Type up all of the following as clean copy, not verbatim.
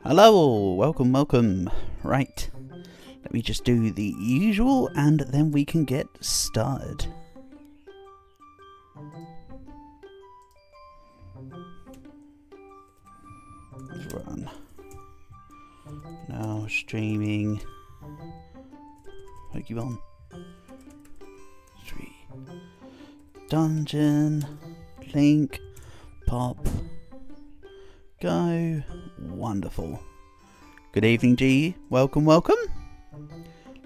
Hello all, welcome. Right, let me just do the usual and then we can get started. Let's run. Now streaming Pokemon 3 Dungeon Link Pop Go. Wonderful. Good evening, G. Welcome.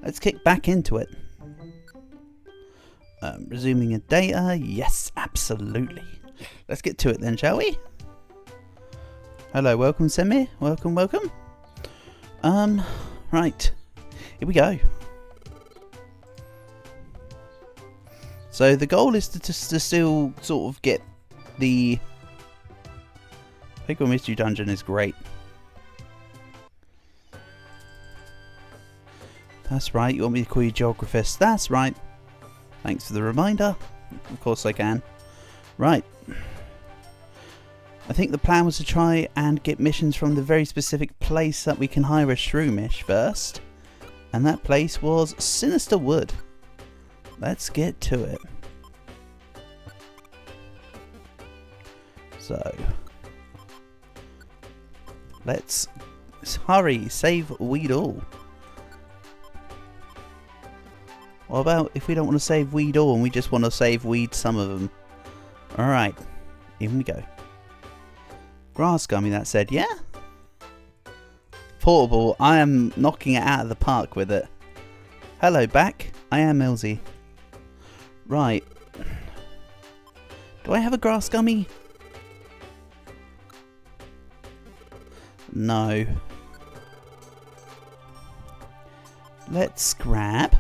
Let's kick back into it. Resuming a data. Yes, absolutely. Let's get to it then, shall we? Hello, welcome, Semi. Welcome. Right. Here we go. So the goal is to still sort of get the Pokemon Mystery Dungeon is great. That's right, you want me to call you Geographist? That's right. Thanks for the reminder. Of course I can. Right. I think the plan was to try and get missions from the very specific place that we can hire a Shroomish first. And that place was Sinister Wood. Let's get to it. So let's hurry, save Weedle. What about if we don't want to save Weedle and we just want to save Weed some of them? Alright, in we go. Grass Gummy, that said, yeah? Portable, I am knocking it out of the park with it. Hello back, I am Millsy. Right. Do I have a Grass Gummy? No. Let's grab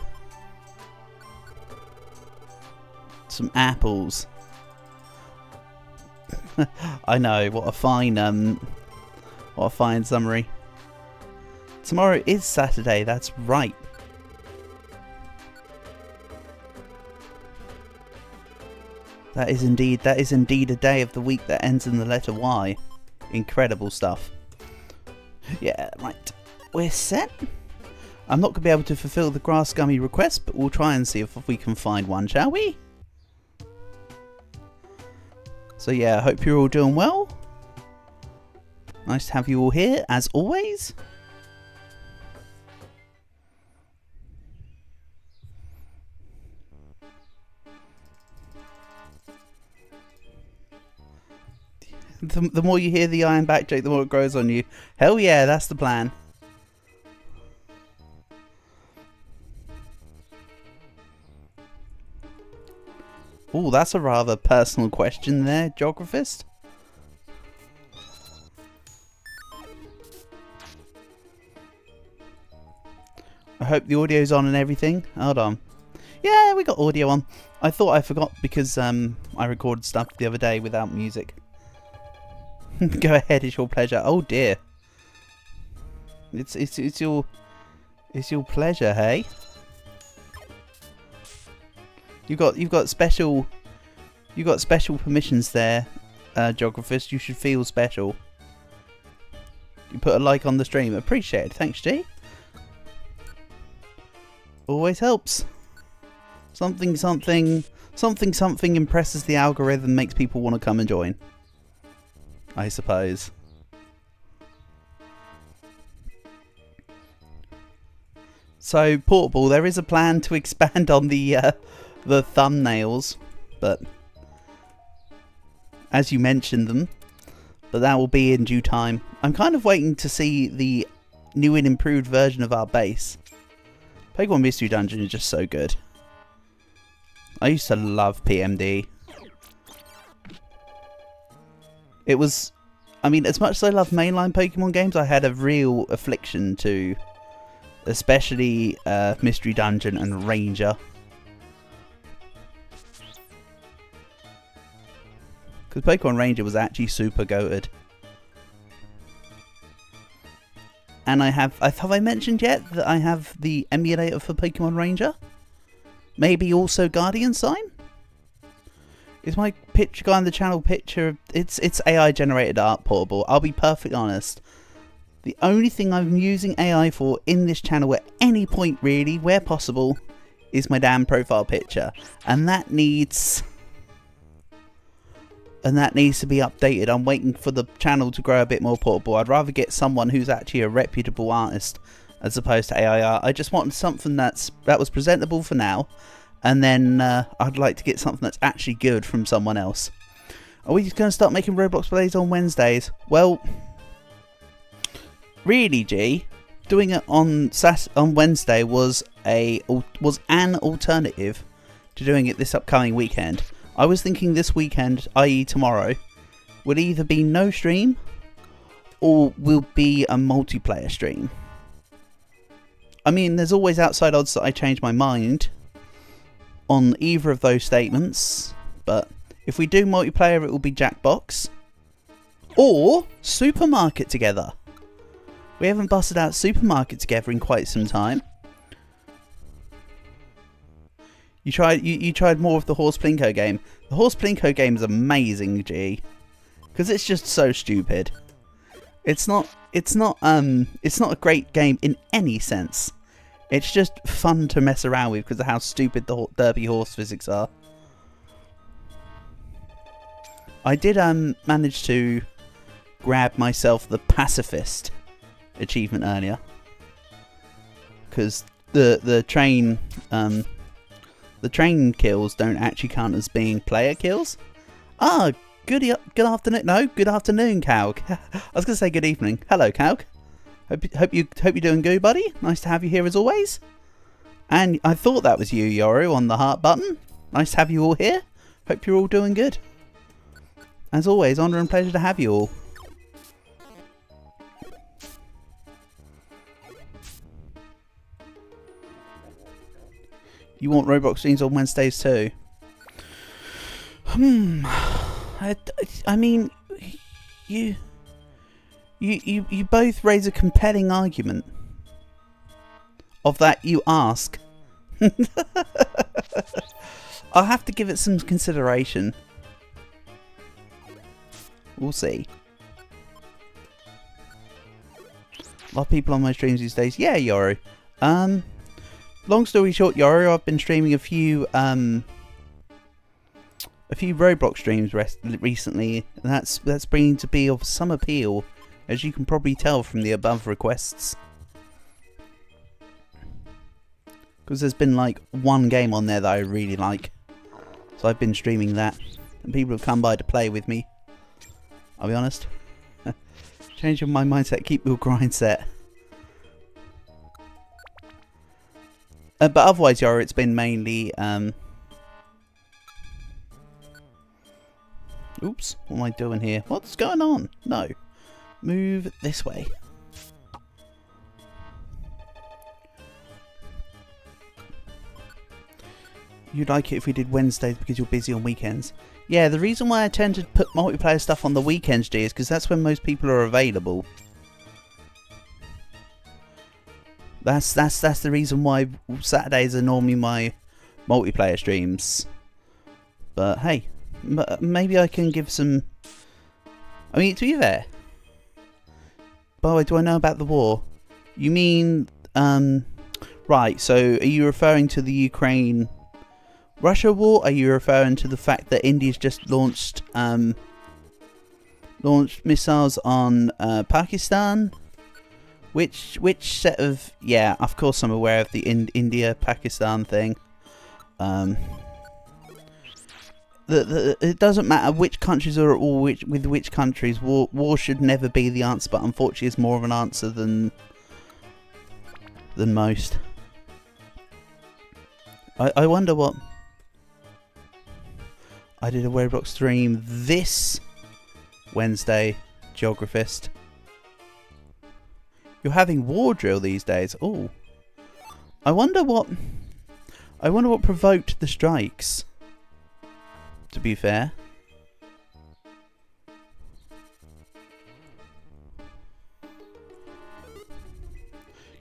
some apples. I know, what a fine summary. Tomorrow is Saturday, that's right. That is indeed a day of the week that ends in the letter Y. Incredible stuff. Yeah, right. We're set. I'm not going to be able to fulfill the Grass Gummy request, but we'll try and see if we can find one, shall we? So yeah, I hope you're all doing well. Nice to have you all here, as always. The more you hear the iron back joke, the more it grows on you. Hell yeah, that's the plan. Oh, that's a rather personal question there, Geographist. I hope the audio's on and everything. Hold on. Yeah, we got audio on. I thought I forgot because I recorded stuff the other day without music. Go ahead, it's your pleasure. Oh dear. It's your pleasure, hey? You've got special permissions there, Geographist. You should feel special. You put a like on the stream. Appreciate it. Thanks, G. Always helps. Something impresses the algorithm, makes people want to come and join, I suppose. So, Portable, there is a plan to expand on the thumbnails, but as you mentioned them, but that will be in due time. I'm kind of waiting to see the new and improved version of our base. Pokemon Mystery Dungeon is just so good. I used to love PMD. It was, I mean, as much as I love mainline Pokemon games, I had a real affliction to, especially Mystery Dungeon and Ranger. Because Pokemon Ranger was actually super goated. And have I mentioned yet that I have the emulator for Pokemon Ranger? Maybe also Guardian Sign? Is my guy on the channel picture? It's AI generated art, Portable. I'll be perfectly honest. The only thing I'm using AI for in this channel at any point really, where possible, is my damn profile picture. And that needs to be updated. I'm waiting for the channel to grow a bit more portable. I'd rather get someone who's actually a reputable artist as opposed to AI art. I just want something that was presentable for now, and then I'd like to get something that's actually good from someone else. Are we just going to start making Roblox plays on Wednesdays? Well, really, G, doing it on Wednesday was an alternative to doing it this upcoming weekend. I was thinking this weekend, i.e. tomorrow, will either be no stream or will be a multiplayer stream. I mean, there's always outside odds that I change my mind on either of those statements, but if we do multiplayer, it will be Jackbox or Supermarket together. We haven't busted out Supermarket together in quite some time. You tried more of the Horse Plinko game. The Horse Plinko game is amazing, G, because it's just so stupid. It's not a great game in any sense. It's just fun to mess around with because of how stupid the Derby horse physics are. I did manage to grab myself the pacifist achievement earlier, because the train kills don't actually count as being player kills. Ah, good afternoon. No, good afternoon, Calc. I was gonna say good evening. Hello, Calc. Hope you're doing good, buddy. Nice to have you here as always. And I thought that was you, Yoru, on the heart button. Nice to have you all here. Hope you're all doing good. As always, honour and pleasure to have you all. You want Roblox streams on Wednesdays too? I mean, you both raise a compelling argument. Of that you ask. I'll have to give it some consideration. We'll see. A lot of people on my streams these days. Yeah, Yoru. Long story short, Yoru, I've been streaming a few Roblox streams recently, and that's bringing to be of some appeal, as you can probably tell from the above requests. Because there's been like one game on there that I really like, so I've been streaming that, and people have come by to play with me. I'll be honest. Changing my mindset, keep your grind set. But otherwise, Yoru, it's been mainly oops, what am I doing here? What's going on? No. Move this way. You'd like it if we did Wednesdays because you're busy on weekends. Yeah, the reason why I tend to put multiplayer stuff on the weekends, G, is because that's when most people are available. That's the reason why Saturdays are normally my multiplayer streams. But hey, maybe I can give some... I mean, to be fair. By the way, do I know about the war? You mean... right, so are you referring to the Ukraine-Russia war? Are you referring to the fact that India's just launched missiles on Pakistan? Which set of... Yeah, of course I'm aware of the India-Pakistan thing. It doesn't matter which countries are at war with which countries. War should never be the answer, but unfortunately it's more of an answer than most. I wonder what... I did a Roblox stream this Wednesday, Geographist. You're having war drill these days. Oh, I wonder what provoked the strikes. To be fair,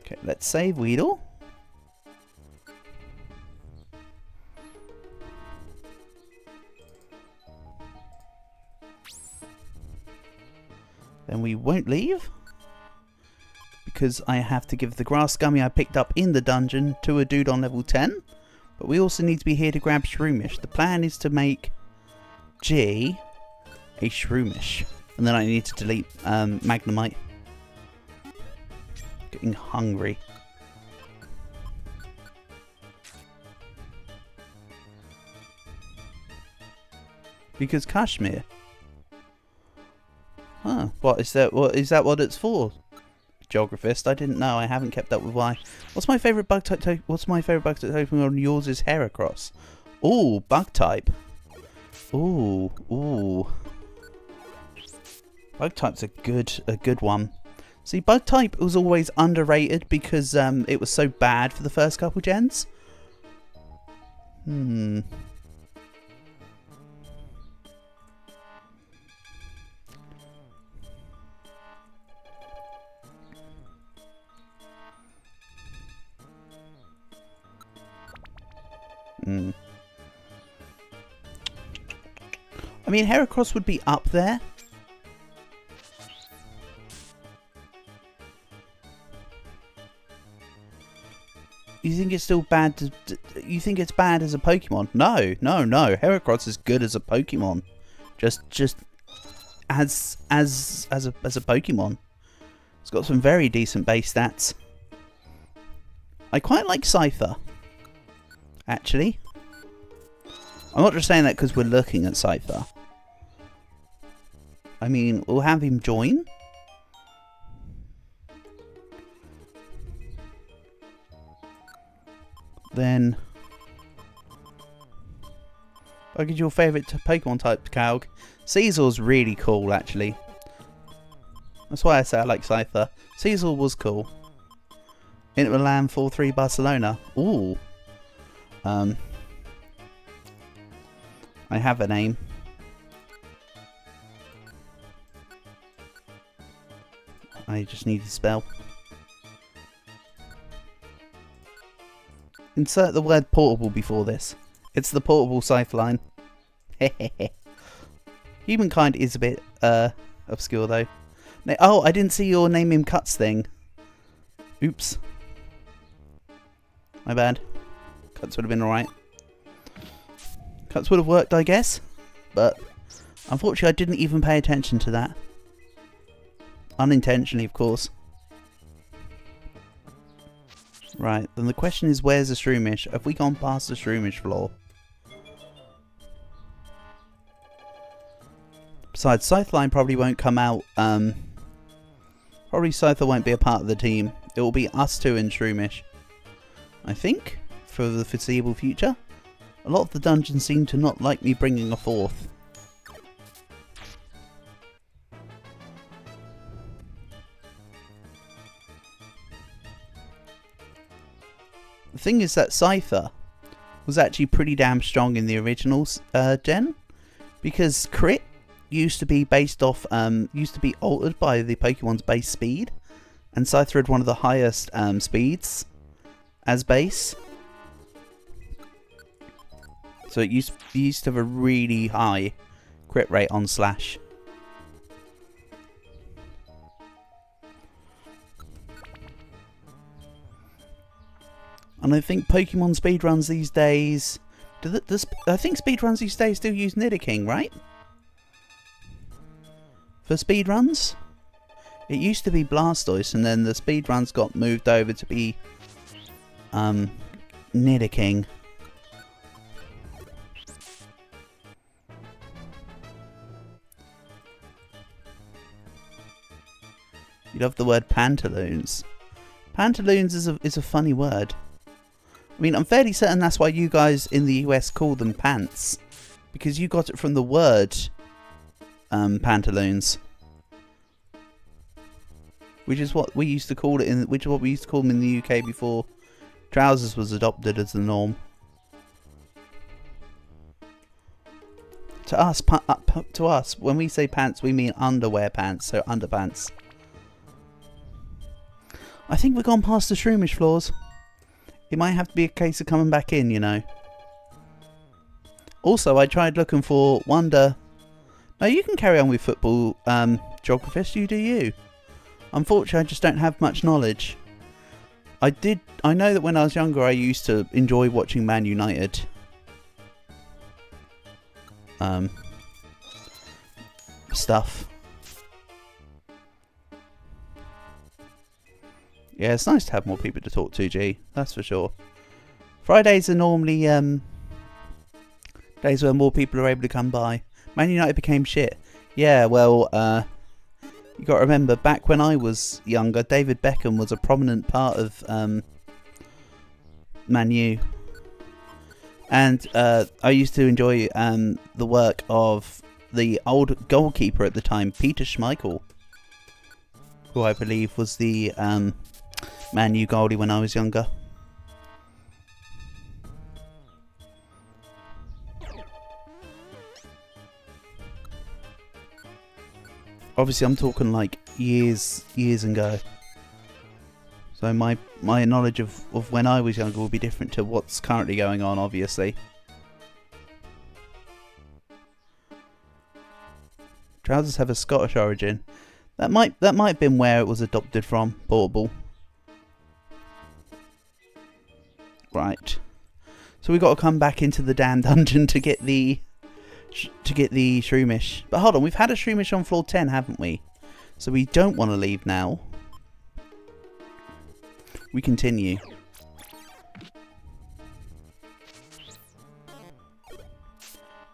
okay, let's save Weedle. Then we won't leave. because I have to give the grass gummy I picked up in the dungeon to a dude on level 10. But we also need to be here to grab Shroomish. The plan is to make G a Shroomish. And then I need to delete Magnemite. Getting hungry. Because Kashmir. Huh. What is that? What is that? What it's for? Geographist. I didn't know. I haven't kept up with why. What's my favorite bug type? What's my favorite bug type Pokemon? Yours is Heracross. Ooh, bug type. Ooh, ooh. Bug type's a good one. See, bug type was always underrated because it was so bad for the first couple gens. I mean, Heracross would be up there. You think it's still bad you think it's bad as a Pokemon? No, no, no. Heracross is good as a Pokemon. Just as a Pokemon. It's got some very decent base stats. I quite like Scyther. Actually. I'm not just saying that because we're looking at Scyther. I mean, we'll have him join. Then, what is your favourite Pokemon type, Calg? Caesar's really cool, actually. That's why I say I like Scyther. Caesar was cool. Inter Milan 4-3 Barcelona. Ooh. I have a name. I just need to spell. Insert the word portable before this. It's the portable Scyther line. Humankind is a bit obscure though. Oh, I didn't see your name him cuts thing. Oops. My bad. Cuts would have been alright. Cuts would have worked, I guess. But unfortunately I didn't even pay attention to that. Unintentionally, of course. Right, then the question is, where's the Shroomish? Have we gone past the Shroomish floor? Besides, Scytheline probably won't come out. Probably Scyther won't be a part of the team. It will be us two and Shroomish. I think, for the foreseeable future. A lot of the dungeons seem to not like me bringing a fourth. The thing is that Scyther was actually pretty damn strong in the original gen, because crit used to be based off, used to be altered by the Pokemon's base speed, and Scyther had one of the highest speeds as base, so it used to have a really high crit rate on Slash. And I think Pokemon speedruns these days... I think speedruns these days still use Nidoking, right? For speedruns? It used to be Blastoise, and then the speedruns got moved over to be... Nidoking. You love the word pantaloons. Pantaloons is a funny word. I mean, I'm fairly certain that's why you guys in the US call them pants. Because you got it from the word pantaloons. Which is what we used to call it which is what we used to call them in the UK before trousers was adopted as the norm. To us, when we say pants, we mean underwear pants, so underpants. I think we've gone past the Shroomish floors. It might have to be a case of coming back in, you know. Also, I tried looking for Wonder... No, you can carry on with football, Geographist, you do you. Unfortunately, I just don't have much knowledge. I know that when I was younger, I used to enjoy watching Man United. Stuff. Yeah, it's nice to have more people to talk to, G. That's for sure. Fridays are normally days where more people are able to come by. Man United became shit. Yeah, well, you got to remember, back when I was younger, David Beckham was a prominent part of Man U. And I used to enjoy the work of the old goalkeeper at the time, Peter Schmeichel, who I believe was the Man U goalie when I was younger. Obviously, I'm talking like years ago. So my knowledge of when I was younger will be different to what's currently going on, obviously. Trousers have a Scottish origin. That might have been where it was adopted from, Portable. Right. So we got to come back into the damn dungeon to get the Shroomish. But hold on, we've had a Shroomish on floor 10, haven't we? So we don't want to leave now. We continue.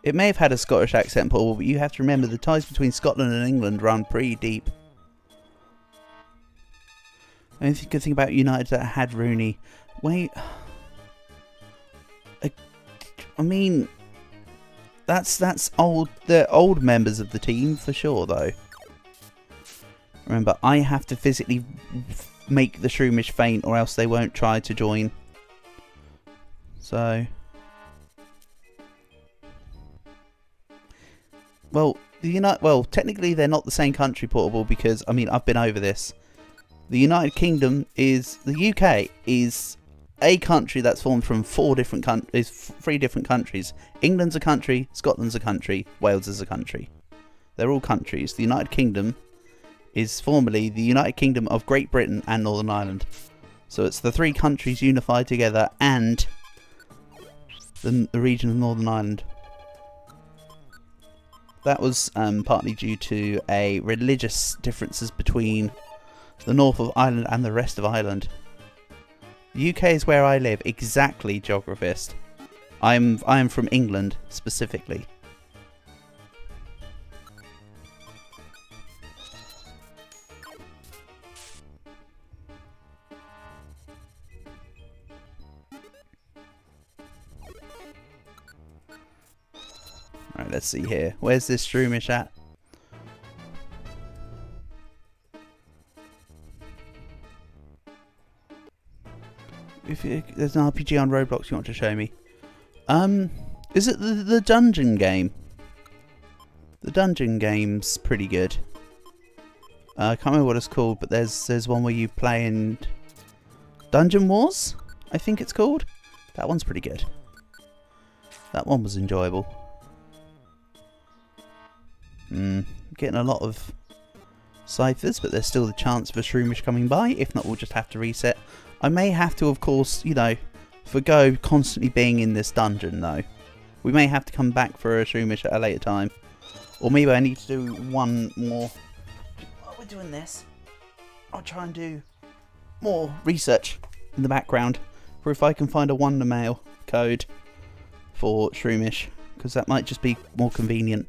It may have had a Scottish accent, Paul, but you have to remember the ties between Scotland and England run pretty deep. The only good thing about United that had Rooney. Wait. I mean, that's old. They're old members of the team for sure, though. Remember, I have to physically make the Shroomish faint, or else they won't try to join. So, well, technically they're not the same country, Portable, because I mean I've been over this. The United Kingdom the UK is a country that's formed from three different countries. England's a country, Scotland's a country, Wales is a country. They're all countries. The United Kingdom is formerly the United Kingdom of Great Britain and Northern Ireland. So it's the three countries unified together and the region of Northern Ireland. That was partly due to religious differences between the north of Ireland and the rest of Ireland. The UK is where I live, exactly, geographist. I'm from England, specifically. Alright, let's see here. Where's this Shroomish at? If there's an RPG on Roblox you want to show me. Is it the dungeon game? The dungeon game's pretty good. I can't remember what it's called, but there's one where you play in Dungeon Wars, I think it's called. That one's pretty good. That one was enjoyable. Getting a lot of ciphers, but there's still the chance of a Shroomish coming by. If not, we'll just have to reset. I may have to, of course, forgo constantly being in this dungeon, though. We may have to come back for a Shroomish at a later time. Or maybe I need to do one more. While we're doing this, I'll try and do more research in the background for if I can find a Wonder Mail code for Shroomish, because that might just be more convenient.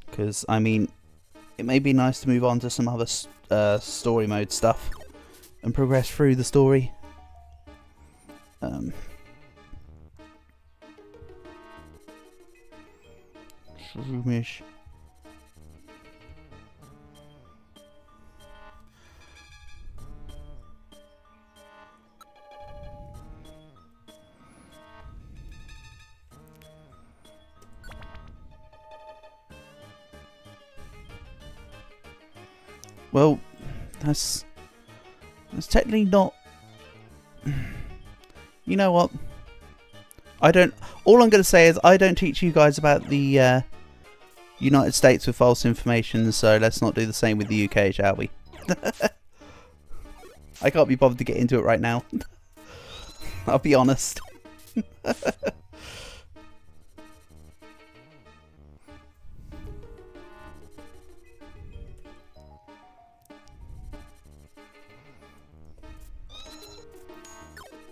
Because, I mean, it may be nice to move on to some other story mode stuff and progress through the story. Shroomish. Well, that's technically not. You know what? All I'm going to say is I don't teach you guys about the United States with false information, so let's not do the same with the UK, shall we? I can't be bothered to get into it right now. I'll be honest.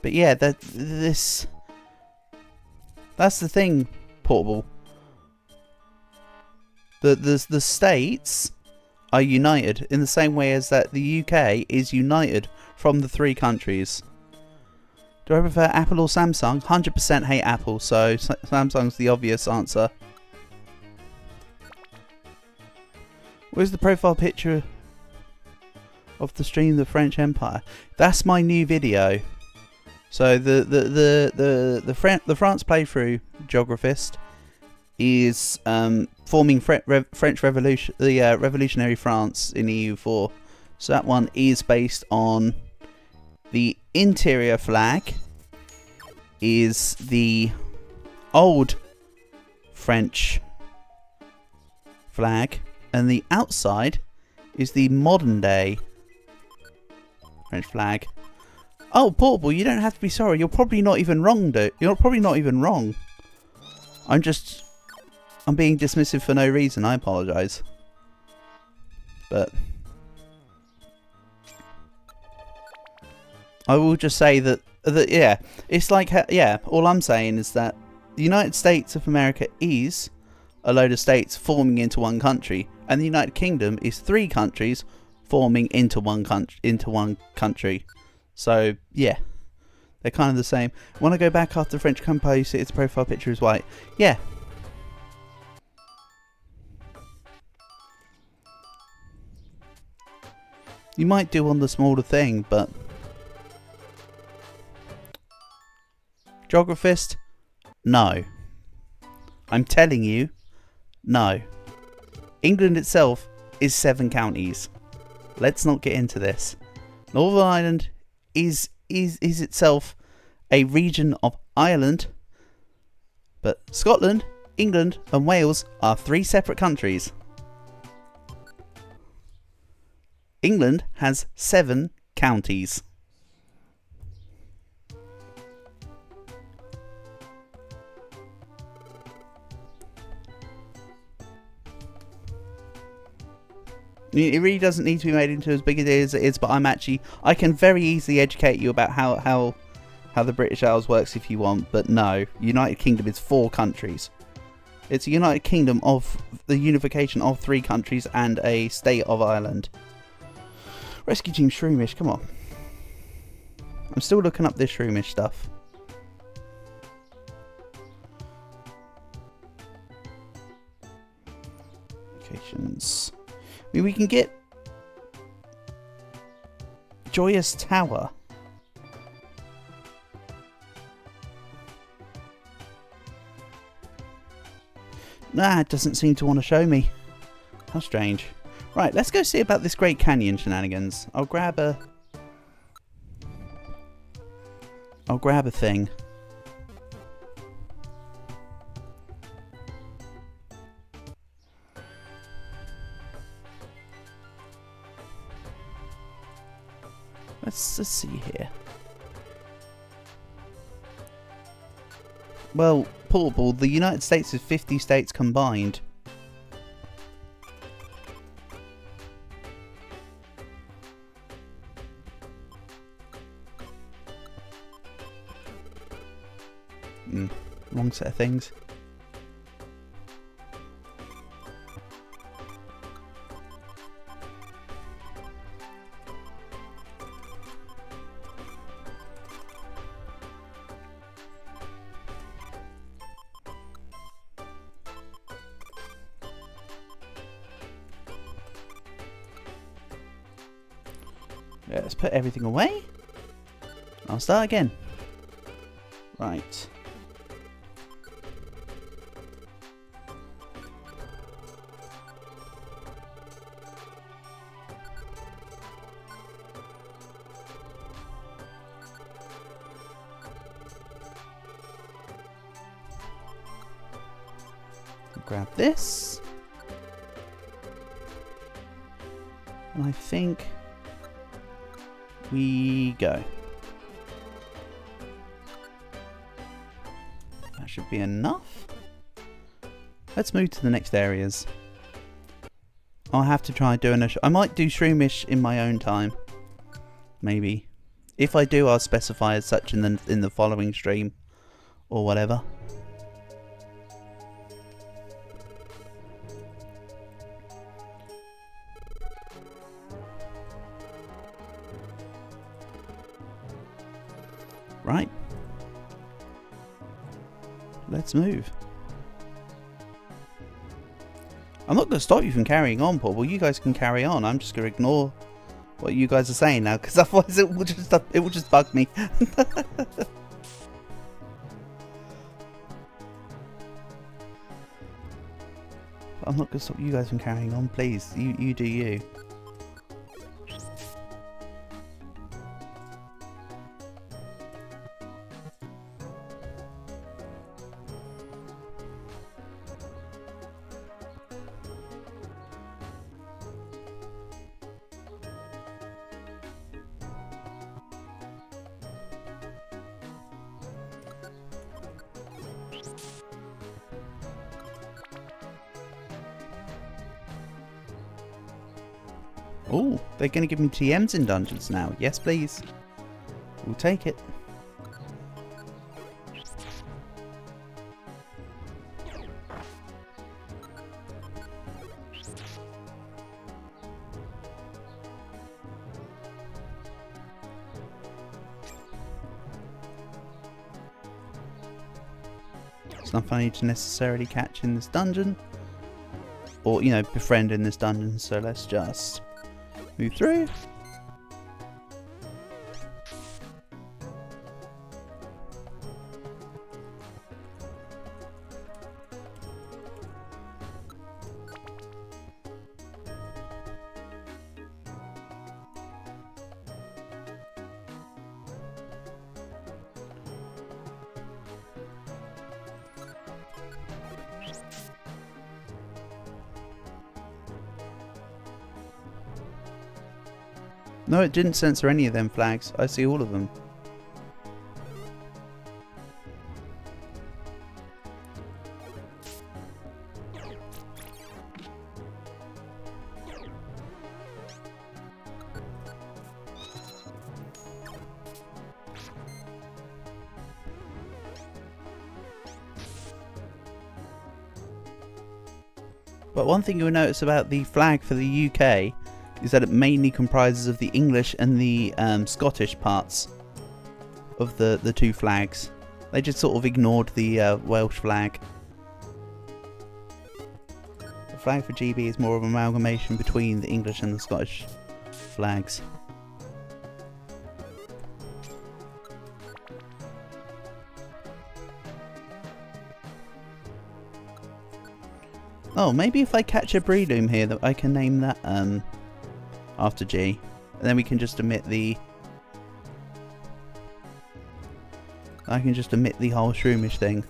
But yeah, that's the thing, Portable. The states are united in the same way as that the UK is united from the 3 countries. Do I prefer Apple or Samsung? 100% hate Apple, so Samsung's the obvious answer. Where's the profile picture of the stream of the French Empire? That's my new video. So the France playthrough geographist is forming French Revolution, the revolutionary France in EU4. So that one is based on the interior flag is the old French flag, and the outside is the modern day French flag. Oh, Portable, you don't have to be sorry. You're probably not even wrong, dude. You're probably not even wrong. I'm being dismissive for no reason. I apologise. But I will just say that yeah, it's like, yeah, all I'm saying is that the United States of America is a load of states forming into one country, and the United Kingdom is 3 countries forming into one country. So yeah, they're kind of the same. When I go back after the French Empire, you see its profile picture is white. Yeah. You might do on the smaller thing, but Geographist, no. I'm telling you, no. England itself is 7 counties. Let's not get into this. Northern Ireland is itself a region of Ireland, but Scotland, England and Wales are 3 separate countries. England has 7 counties. It really doesn't need to be made into as big a deal as it is, but I can very easily educate you about how the British Isles works if you want, but no, United Kingdom is 4 countries. It's a United Kingdom of the unification of 3 countries and a state of Ireland. Rescue Team Shroomish, come on. I'm still looking up this Shroomish stuff. Locations. I mean, we can get Joyous Tower. Nah, it doesn't seem to want to show me. How strange. Right, let's go see about this Great Canyon shenanigans. I'll grab a thing. Let's see here. Well, Portable, the United States is 50 states combined. Wrong set of things. Yeah, let's put everything away. I'll start again. Right. Grab this. And I think we go. That should be enough. Let's move to the next areas. I'll have to try doing I might do Shroomish in my own time. Maybe. If I do, I'll specify as such in the following stream. Or whatever. Right. Let's move. I'm not going to stop you from carrying on, Paul. Well, you guys can carry on. I'm just going to ignore what you guys are saying now, because otherwise it will just bug me. I'm not going to stop you guys from carrying on, please. You do you. Oh, they're going to give me TMs in dungeons now. Yes, please. We'll take it. It's nothing I need to necessarily catch in this dungeon. Or, you know, befriend in this dungeon. So let's just move through. No, it didn't censor any of them flags. I see all of them. But one thing you'll notice about the flag for the UK is that it mainly comprises of the English and the Scottish parts of the two flags. They just sort of ignored the Welsh flag. The flag for GB is more of an amalgamation between the English and the Scottish flags. Oh, maybe if I catch a Breloom here, that I can name that after G, and then we can just omit the. I can just omit the whole Shroomish thing.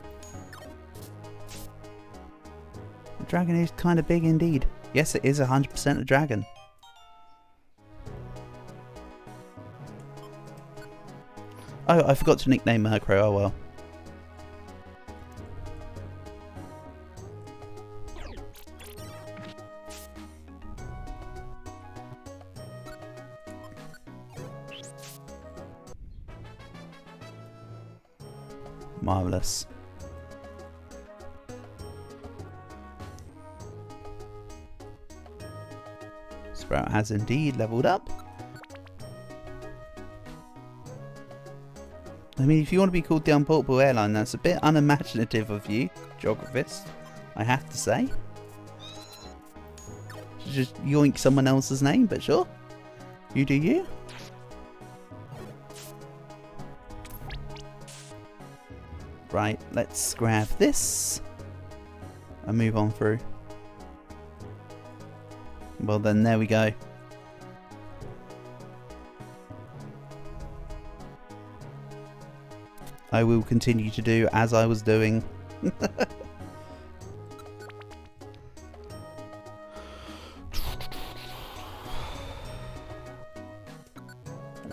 The dragon is kind of big indeed. Yes, it is 100% a dragon. Oh, I forgot to nickname Murkrow. Oh well. Marvellous. Sprout has indeed leveled up. I mean, if you want to be called the Unportable Airline, that's a bit unimaginative of you, Geographist, I have to say. Just yoink someone else's name, but sure. You do you. Right, let's grab this and move on through. Well then, there we go. I will continue to do as I was doing.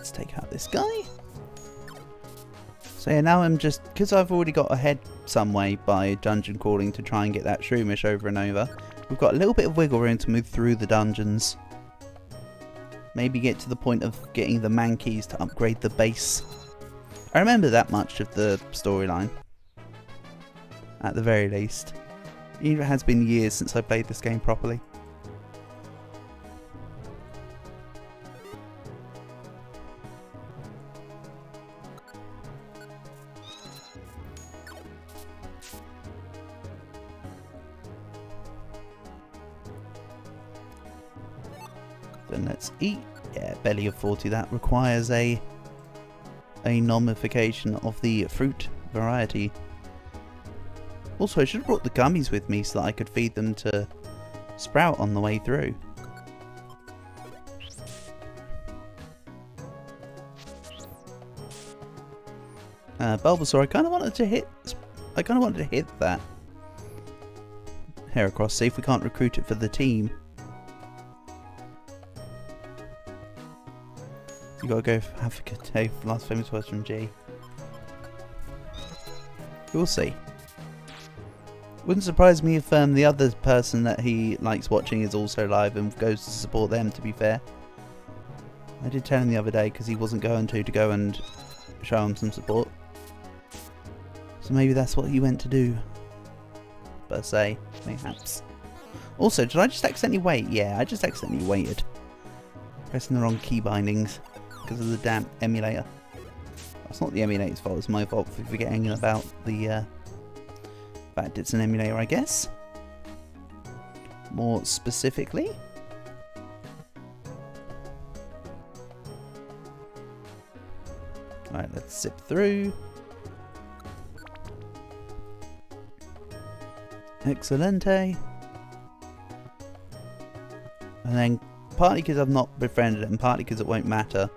let's take out this guy. So yeah, now I'm just, because I've already got ahead some way by dungeon crawling to try and get that shroomish over and over, we've got a little bit of wiggle room to move through the dungeons. Maybe get to the point of getting the man keys to upgrade the base. I remember that much of the storyline, at the very least. Even if it has been years since I played this game properly. Then let's eat. Yeah, belly of 40. That requires a nomification of the fruit variety. Also, I should have brought the gummies with me so that I could feed them to Sprout on the way through. Bulbasaur, I kind of wanted to hit that Heracross, see if we can't recruit it for the team. You gotta go for have a good day. Last famous words from G. We'll see. Wouldn't surprise me if the other person that he likes watching is also live and goes to support them, to be fair. I did tell him the other day because he wasn't going to go and show him some support. So maybe that's what he went to do. Per se, mayhaps. Also, did I just accidentally wait? Yeah, I just accidentally waited. Pressing the wrong key bindings because of the damn emulator. That's not the emulator's fault, it's my fault for forgetting about the fact it's an emulator, I guess. More specifically. Alright, let's zip through. Excelente. And then, partly because I've not befriended it, and partly because it won't matter,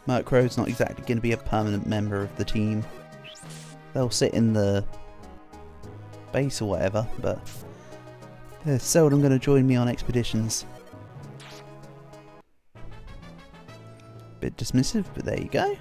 Murkrow's not exactly going to be a permanent member of the team. They'll sit in the base or whatever, but they're seldom going to join me on expeditions. Bit dismissive, but there you go.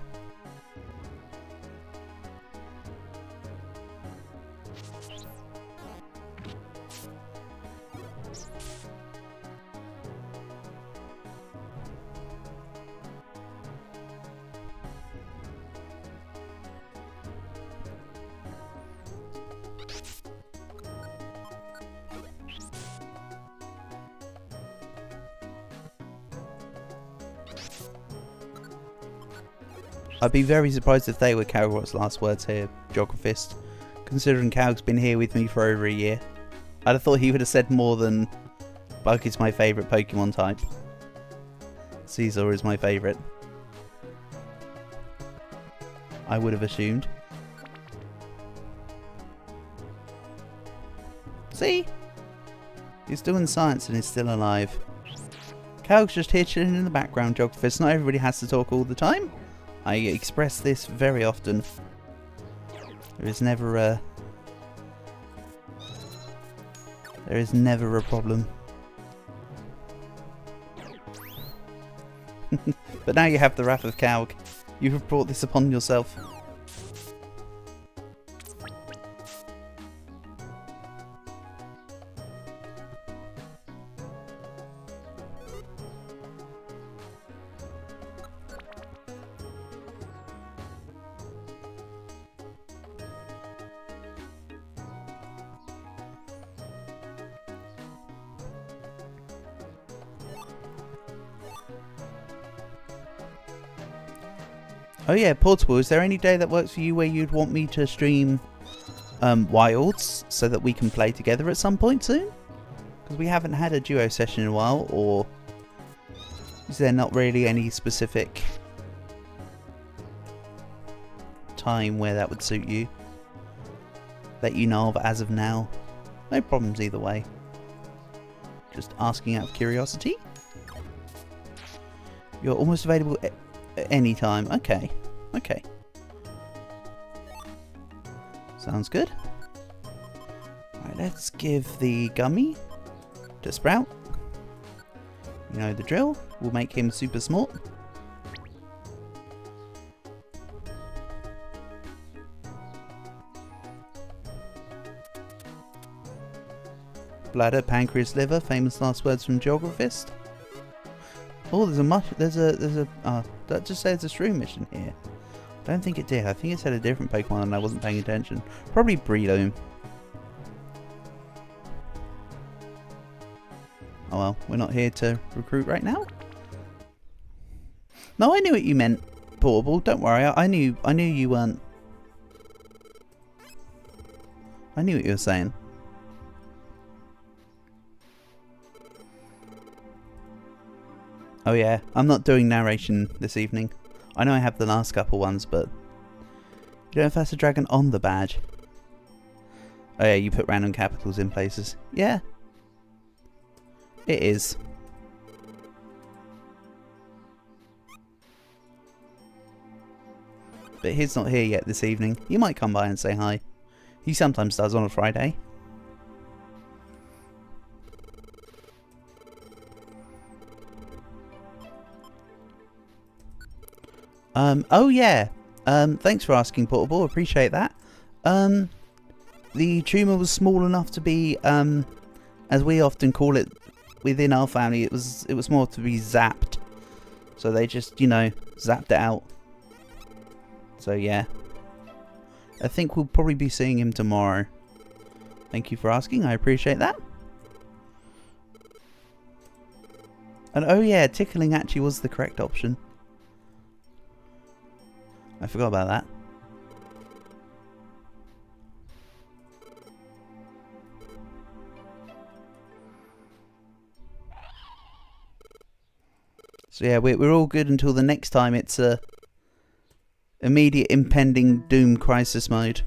I'd be very surprised if they were Calrot's last words here, Geographist, considering Calg's been here with me for over a year. I'd have thought he would have said more than Bug is my favourite Pokemon type. Caesar is my favourite. I would have assumed. See? He's doing science and is still alive. Calg's just here chilling in the background, Geographist. Not everybody has to talk all the time. I express this very often. There is never a problem. But now you have the wrath of Calg. You have brought this upon yourself. Oh yeah, Portable, is there any day that works for you where you'd want me to stream Wilds so that we can play together at some point soon? Because we haven't had a duo session in a while, or is there not really any specific time where that would suit you? That you know of as of now? No problems either way. Just asking out of curiosity. You're almost available at any time. Okay. Okay. Sounds good. Alright, let's give the gummy to Sprout. You know the drill. We'll make him super smart. Bladder, pancreas, liver. Famous last words from Geographist. Oh, there's a that just says a shroom mission here. Don't think it did. I think it said a different Pokemon and I wasn't paying attention. Probably Breloom. Oh well, we're not here to recruit right now. No, I knew what you meant, Portable. Don't worry. I knew you weren't. I knew what you were saying. Oh yeah, I'm not doing narration this evening. I know I have the last couple ones, but you don't know if that's a dragon on the badge. Oh yeah, you put random capitals in places. Yeah, it is. But he's not here yet this evening. He might come by and say hi. He sometimes does on a Friday. Oh yeah. Thanks for asking, Portable. Appreciate that. The tumour was small enough to be, as we often call it within our family, it was more to be zapped. So they just, you know, zapped it out. So yeah. I think we'll probably be seeing him tomorrow. Thank you for asking. I appreciate that. And oh yeah, tickling actually was the correct option. I forgot about that. So yeah, we're all good until the next time it's immediate impending doom crisis mode.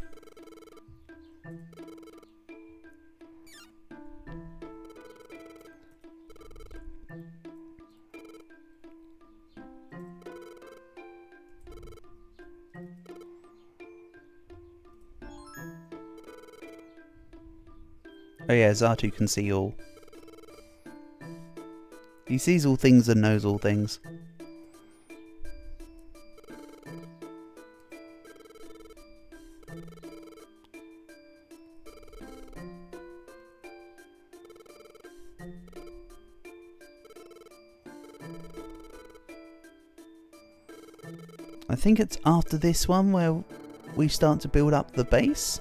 Oh yeah, Zatu can see all. He sees all things and knows all things. I think it's after this one where we start to build up the base.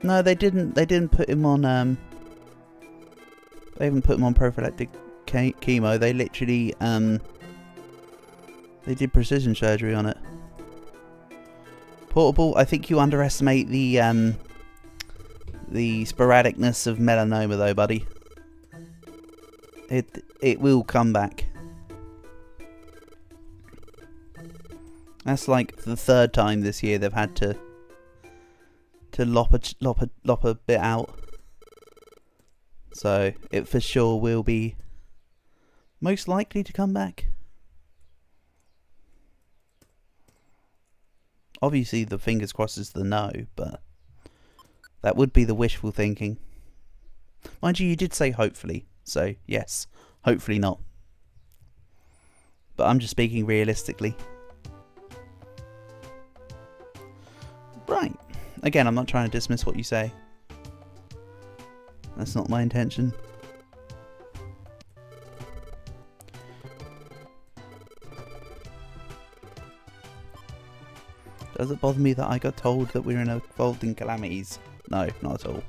No, they didn't. They didn't put him on. They haven't put him on prophylactic chemo. They literally they did precision surgery on it. Portable, I think you underestimate the sporadicness of melanoma, though, buddy. It will come back. That's like the third time this year they've had to lop a bit out. So it for sure will be most likely to come back. Obviously the fingers crossed is the no, but that would be the wishful thinking. Mind you, you did say hopefully, so yes, hopefully not. But I'm just speaking realistically. Right. Again, I'm not trying to dismiss what you say. That's not my intention. Does it bother me that I got told that we're involved in calamities? No, not at all.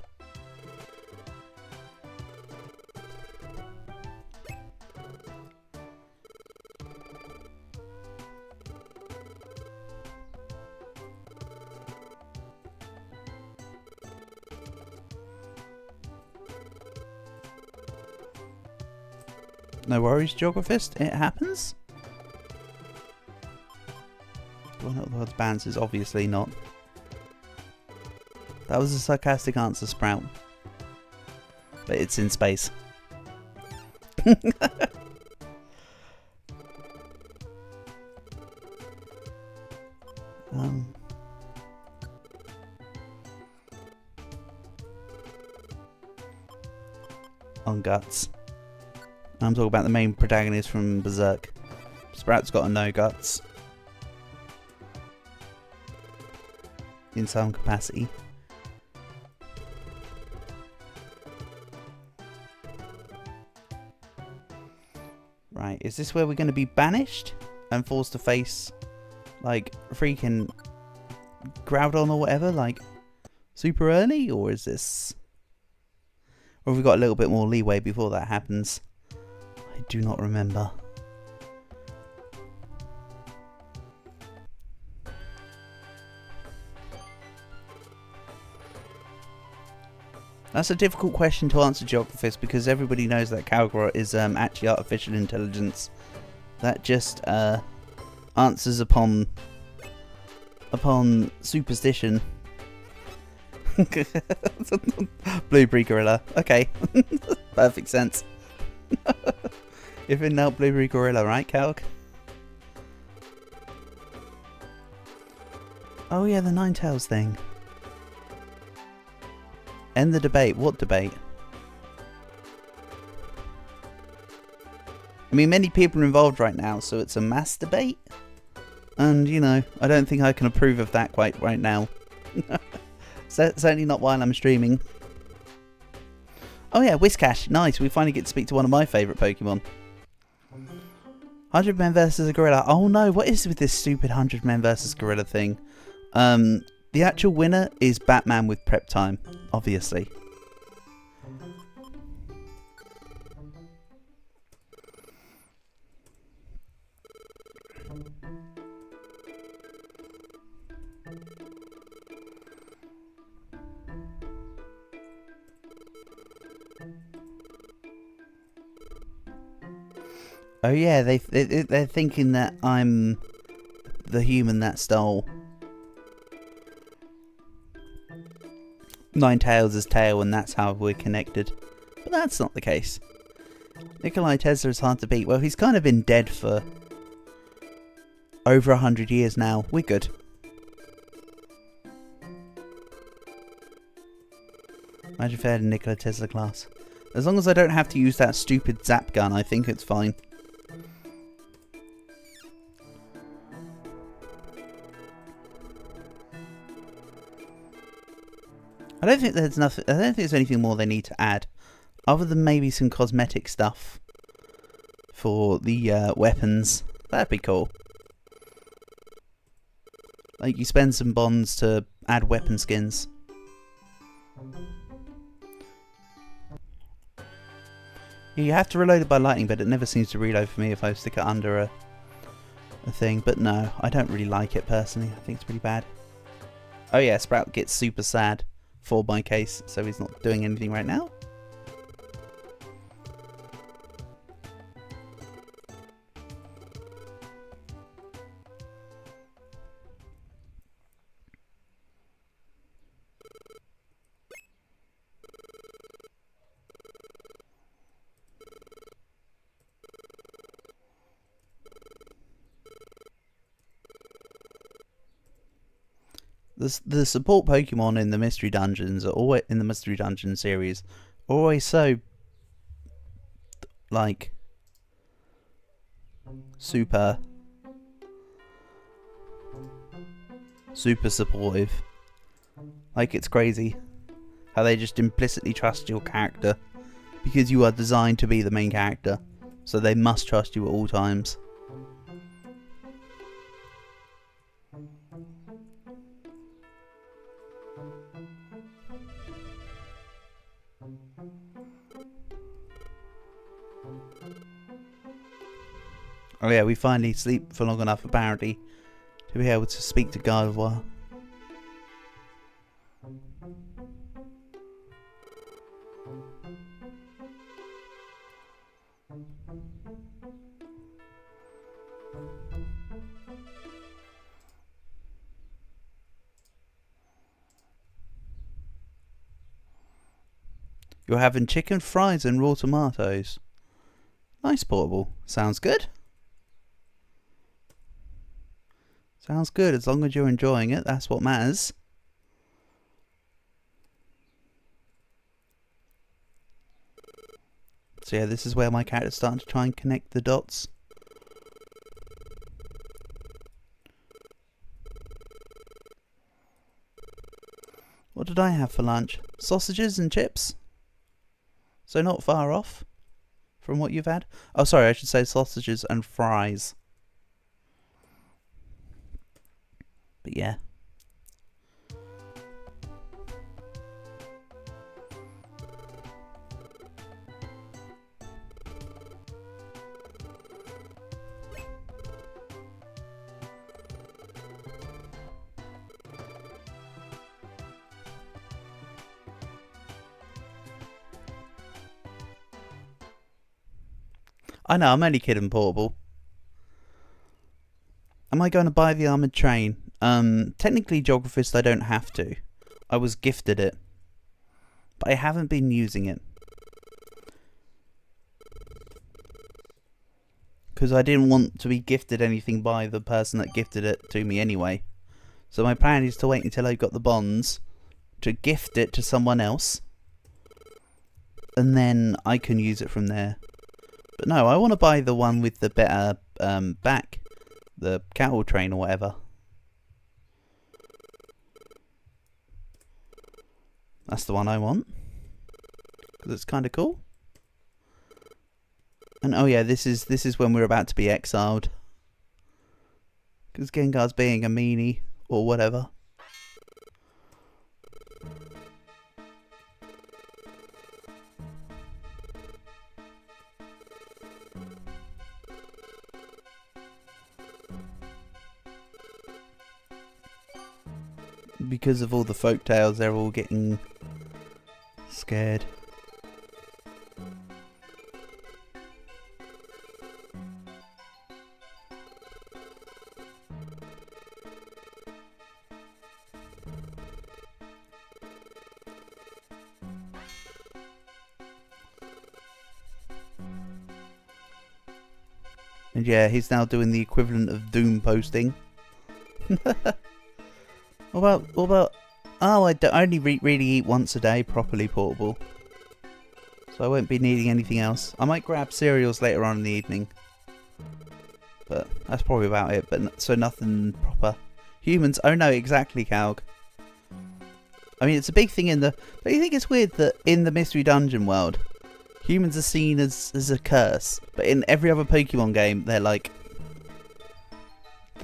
No worries, Geographist. It happens. Do I know what the words bands is? Obviously not. That was a sarcastic answer, Sprout. But it's in space. On guts. I'm talking about the main protagonist from Berserk. Sprout's got a no guts. in some capacity. Right, is this where we're going to be banished and forced to face, like, freaking Groudon or whatever, like, super early? Or is this... Or have we got a little bit more leeway before that happens? I do not remember. That's a difficult question to answer, Geographist, because everybody knows that Calgora is actually artificial intelligence. That just answers upon superstition. Blueberry Gorilla. Okay. Perfect sense. If in doubt, Blueberry Gorilla, right, Calc? Oh yeah, the Ninetales thing. End the debate. What debate? I mean, many people are involved right now, so it's a mass debate. And, you know, I don't think I can approve of that quite right now. Certainly not while I'm streaming. Oh yeah, Whiscash. Nice. We finally get to speak to one of my favourite Pokemon. 100 men versus a gorilla. Oh no, what is with this stupid 100 men versus gorilla thing? The actual winner is Batman with prep time, obviously. Oh yeah, they're thinking that I'm the human that stole Ninetales' tail, and that's how we're connected. But that's not the case. Nikolai Tesla is hard to beat. Well, he's kind of been dead for over 100 years now. We're good. Imagine if I had a Nikola Tesla class. As long as I don't have to use that stupid zap gun, I think it's fine. I don't think there's anything more they need to add, other than maybe some cosmetic stuff for the weapons. That'd be cool. Like, you spend some bonds to add weapon skins. You have to reload it by lightning, but it never seems to reload for me if I stick it under a thing. But no, I don't really like it personally. I think it's pretty bad. Oh yeah, Sprout gets super sad for my case, so he's not doing anything right now. The support Pokemon in the Mystery Dungeons are always in the Mystery Dungeon series, are always so like super supportive. Like, it's crazy how they just implicitly trust your character because you are designed to be the main character, so they must trust you at all times. Oh yeah, we finally sleep for long enough apparently to be able to speak to Gardevoir. You're having chicken fries and raw tomatoes. Nice, Portable. Sounds good. Sounds good, as long as you're enjoying it, that's what matters. So yeah, this is where my character's starting to try and connect the dots. did I have for lunch? Sausages and chips. So not far off from what you've had. Oh, sorry, I should say sausages and fries. But yeah. I know, I'm only kidding, Portable. Am I going to buy the armoured train? Technically, Geographist, I don't have to. I was gifted it. But I haven't been using it. Because I didn't want to be gifted anything by the person that gifted it to me anyway. So my plan is to wait until I got the bonds to gift it to someone else. And then I can use it from there. But no, I want to buy the one with the better back. The cattle train or whatever. That's the one I want. Because it's kind of cool. And oh yeah, this is when we're about to be exiled. Because Gengar's being a meanie or whatever. Because of all the folk tales, they're all getting scared. And yeah, he's now doing the equivalent of Doom posting. What about... Oh, I only really eat once a day, properly, Portable. So I won't be needing anything else. I might grab cereals later on in the evening. But that's probably about it. But so nothing proper. Humans, oh no, exactly, Calg. I mean, it's a big thing in the... Don't you think it's weird that in the Mystery Dungeon world, humans are seen as a curse, but in every other Pokemon game, they're like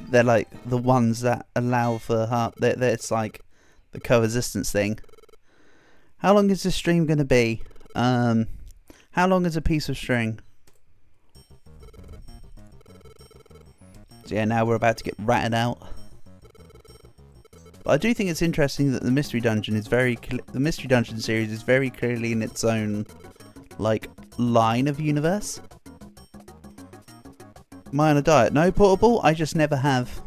the ones that allow for it's like the coexistence thing. How long is this stream going to be? How long is a piece of string? So yeah, now we're about to get ratted out. But I do think it's interesting that the Mystery Dungeon is the Mystery Dungeon series is very clearly in its own like line of universe. Am I on a diet? No, Portable? I just never have.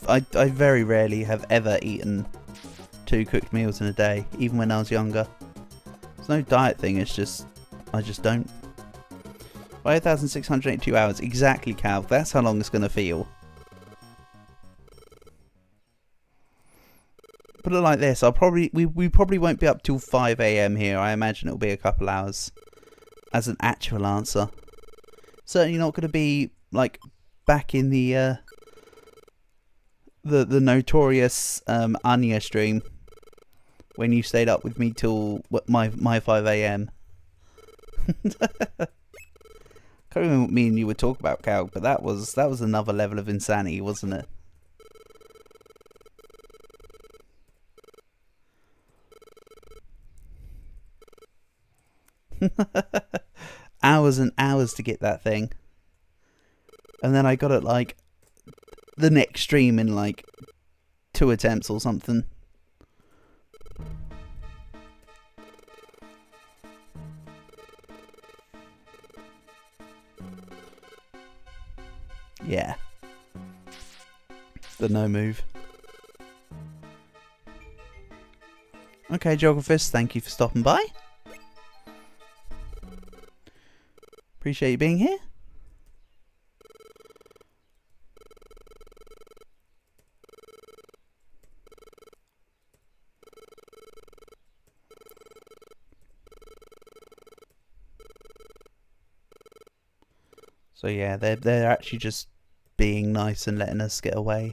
I very rarely have ever eaten 2 cooked meals in a day, even when I was younger. It's no diet thing, it's just... I just don't. 5,682 hours. Exactly, Cal. That's how long it's going to feel. Put it like this, we probably won't be up till 5 AM here. I imagine it'll be a couple hours as an actual answer. Certainly not going to be like back in the notorious Anya stream when you stayed up with me till my 5 AM. Can't remember what me and you would talk about, Cal, but that was another level of insanity, wasn't it? Hours and hours to get that thing. And then I got it like the next stream in like 2 attempts or something. Yeah. The no move. Okay, Geographist, thank you for stopping by. Appreciate you being here. So yeah, they're actually just being nice and letting us get away.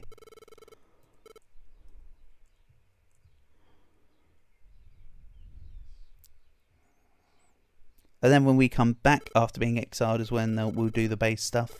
And then when we come back after being exiled is when we'll do the base stuff.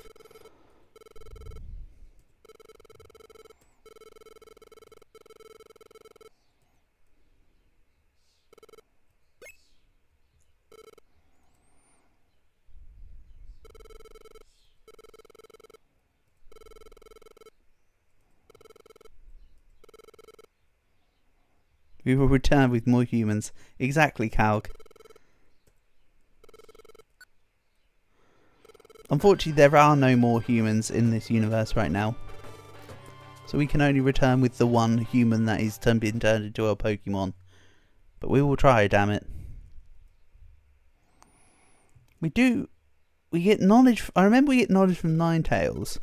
We will return with more humans. Exactly, Calg. Unfortunately, there are no more humans in this universe right now. So we can only return with the one human that is being turned into a Pokemon. But we will try, damn it. We get knowledge. I remember we get knowledge from Ninetales.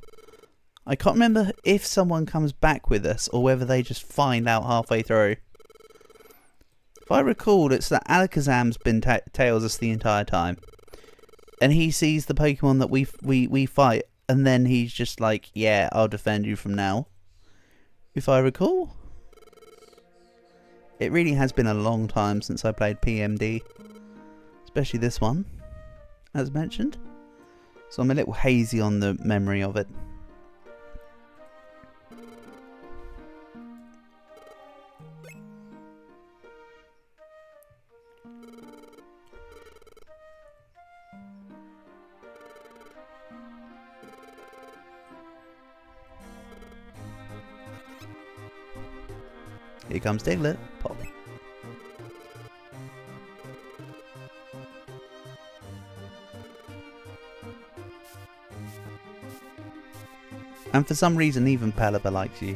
I can't remember if someone comes back with us or whether they just find out halfway through. If I recall, it's that Alakazam's been tails us the entire time. And he sees the Pokemon that we fight, and then he's just like, yeah, I'll defend you from now. If I recall. It really has been a long time since I played PMD. Especially this one, as mentioned. So I'm a little hazy on the memory of it. Here comes Diglett. Pop. And for some reason, even Pelipper likes you.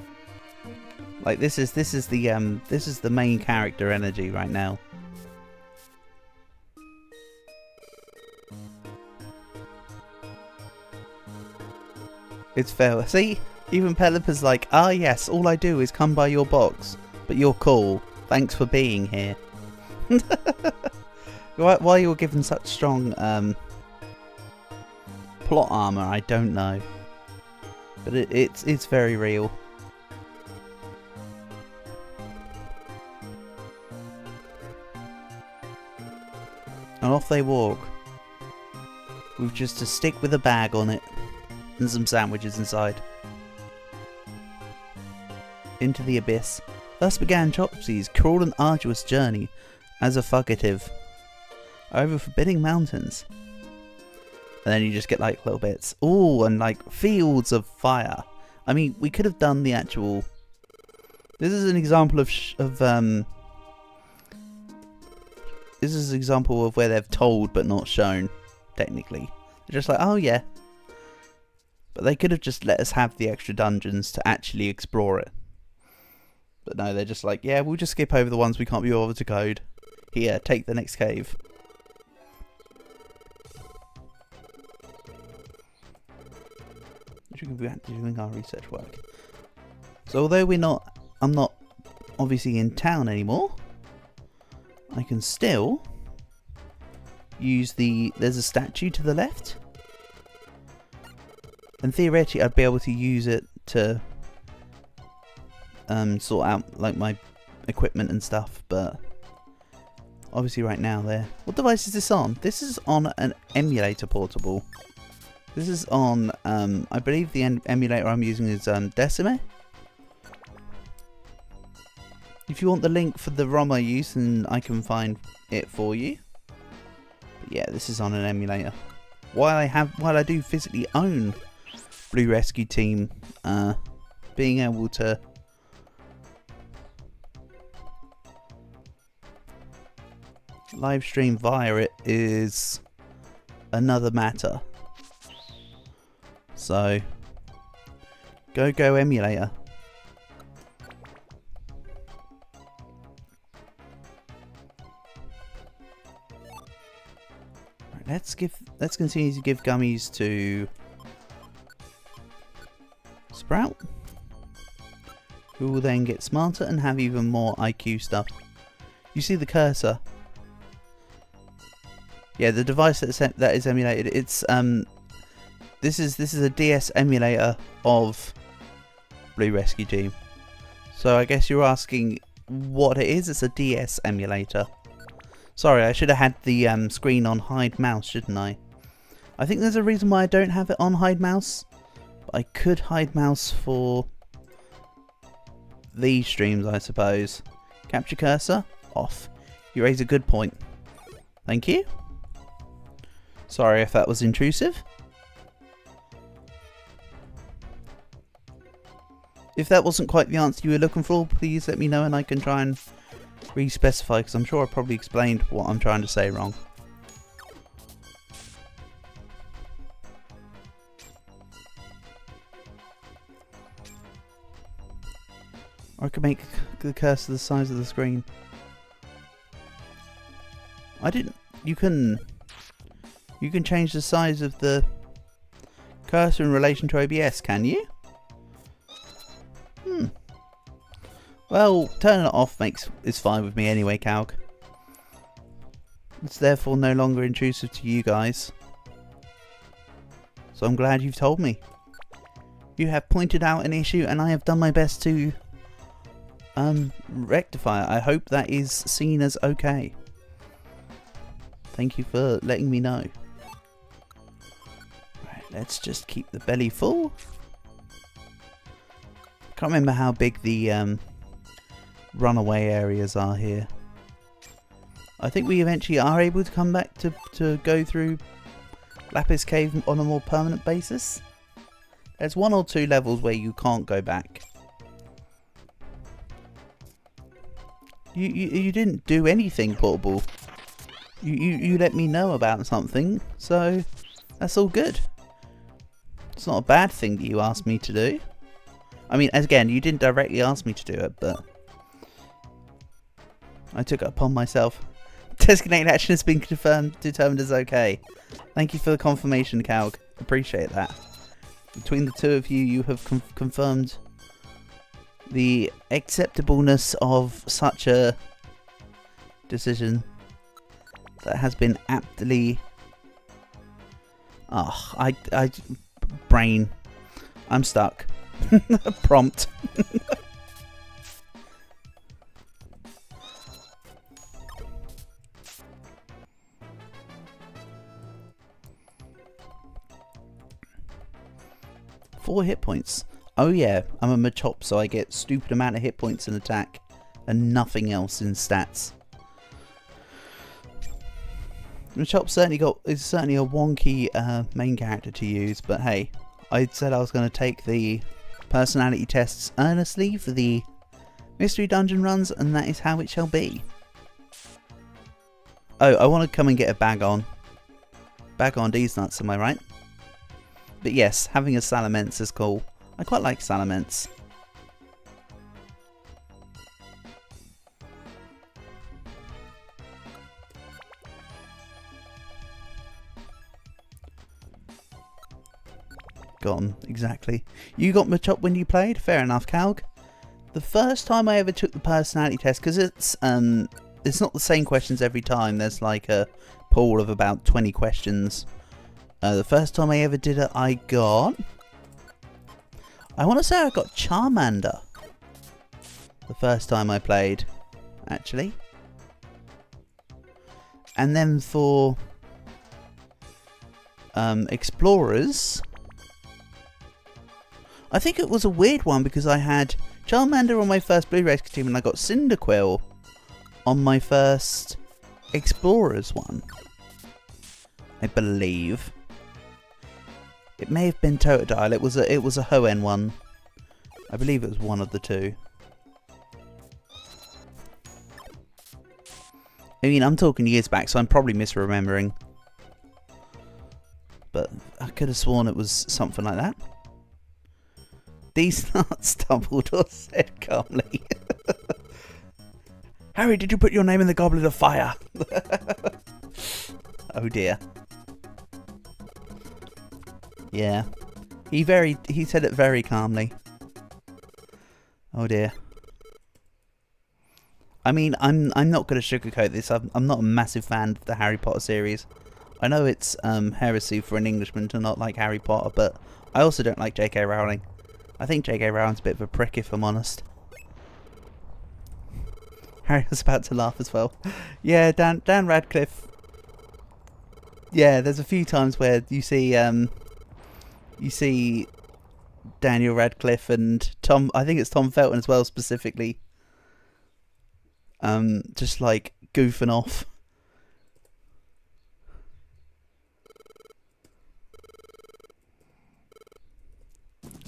Like this is the main character energy right now. It's fair. See, even Pelipper's like, ah yes, all I do is come by your box. But you're cool. Thanks for being here. Why you're given such strong plot armor, I don't know. But it's very real. And off they walk. With just a stick with a bag on it. And some sandwiches inside. Into the abyss. Thus began Chopsy's cruel and arduous journey as a fugitive over forbidding mountains. And then you just get like little bits. Ooh, and like fields of fire. I mean, we could have done the actual. This is an example of this is an example of where they've told but not shown. Technically, they're just like, oh yeah. But they could have just let us have the extra dungeons to actually explore it. But no, they're just like, yeah, we'll just skip over the ones we can't be bothered to code. Here, take the next cave. We can be doing our research work. So although I'm not obviously in town anymore, I can still use there's a statue to the left. And theoretically I'd be able to use it to sort out like my equipment and stuff, but obviously right now what device is this on? This is on an emulator portable. This is on I believe the emulator I'm using is Decime. If you want the link for the ROM I use, then I can find it for you. But yeah, this is on an emulator. While I do physically own Blue Rescue Team, being able to live stream via it is another matter. So go emulator. Right, let's continue to give gummies to Sprout, who will then get smarter and have even more IQ stuff. You see the cursor? Yeah, the device that is emulated. It's this is a DS emulator of Blue Rescue Team. So I guess you're asking what it is. It's a DS emulator. Sorry, I should have had the screen on hide mouse, shouldn't I? I think there's a reason why I don't have it on hide mouse. But I could hide mouse for these streams, I suppose. Capture cursor off. You raise a good point. Thank you. Sorry if that was intrusive. If that wasn't quite the answer you were looking for, please let me know and I can try and re-specify, because I'm sure I probably explained what I'm trying to say wrong. Or I could make the cursor the size of the screen. I didn't... You can change the size of the cursor in relation to OBS, can you? Well, turning it off is fine with me anyway, Calg. It's therefore no longer intrusive to you guys. So I'm glad you've told me. You have pointed out an issue and I have done my best to rectify it. I hope that is seen as okay. Thank you for letting me know. Right, let's just keep the belly full. Can't remember how big the runaway areas are here. I think we eventually are able to come back to go through Lapis Cave on a more permanent basis. There's 1 or 2 levels where you can't go back. You didn't do anything, Portable. You let me know about something, so that's all good. It's not a bad thing that you asked me to do. I mean, again, you didn't directly ask me to do it, but I took it upon myself. Designated action has been determined as okay. Thank you for the confirmation, Calg. Appreciate that. Between the two of you, you have confirmed the acceptableness of such a decision that has been aptly... brain. I'm stuck. Prompt. Four hit points. Oh yeah, I'm a Machop, so I get stupid amount of hit points in attack and nothing else in stats. Machop is certainly a wonky main character to use, but hey, I said I was going to take the personality tests earnestly for the mystery dungeon runs, and that is how it shall be. Oh, I want to come and get a bag on these nuts, am I right? But yes, having a Salamence is cool. I quite like Salamence. Gone, exactly. You got Machop when you played? Fair enough, Calg. The first time I ever took the personality test, because it's not the same questions every time. There's like a pool of about 20 questions. The first time I ever did it, I want to say I got Charmander. The first time I played, actually. And then for Explorers, I think it was a weird one because I had Charmander on my first Blue Rescue team and I got Cyndaquil on my first Explorers one. I believe. It may have been Totodile. It was a Hoenn one. I believe it was one of the two. I mean, I'm talking years back, so I'm probably misremembering. But I could have sworn it was something like that. These nuts, Dumbledore said calmly. Harry, did you put your name in the Goblet of Fire? Oh dear. Yeah. He said it very calmly. Oh dear. I mean, I'm not going to sugarcoat this. I'm not a massive fan of the Harry Potter series. I know it's heresy for an Englishman to not like Harry Potter, but I also don't like J.K. Rowling. I think J.K. Rowling's a bit of a prick, if I'm honest. Harry was about to laugh as well. Yeah, Dan Radcliffe. Yeah, there's a few times where you see Daniel Radcliffe and Tom. I think it's Tom Felton as well, specifically. Just like goofing off.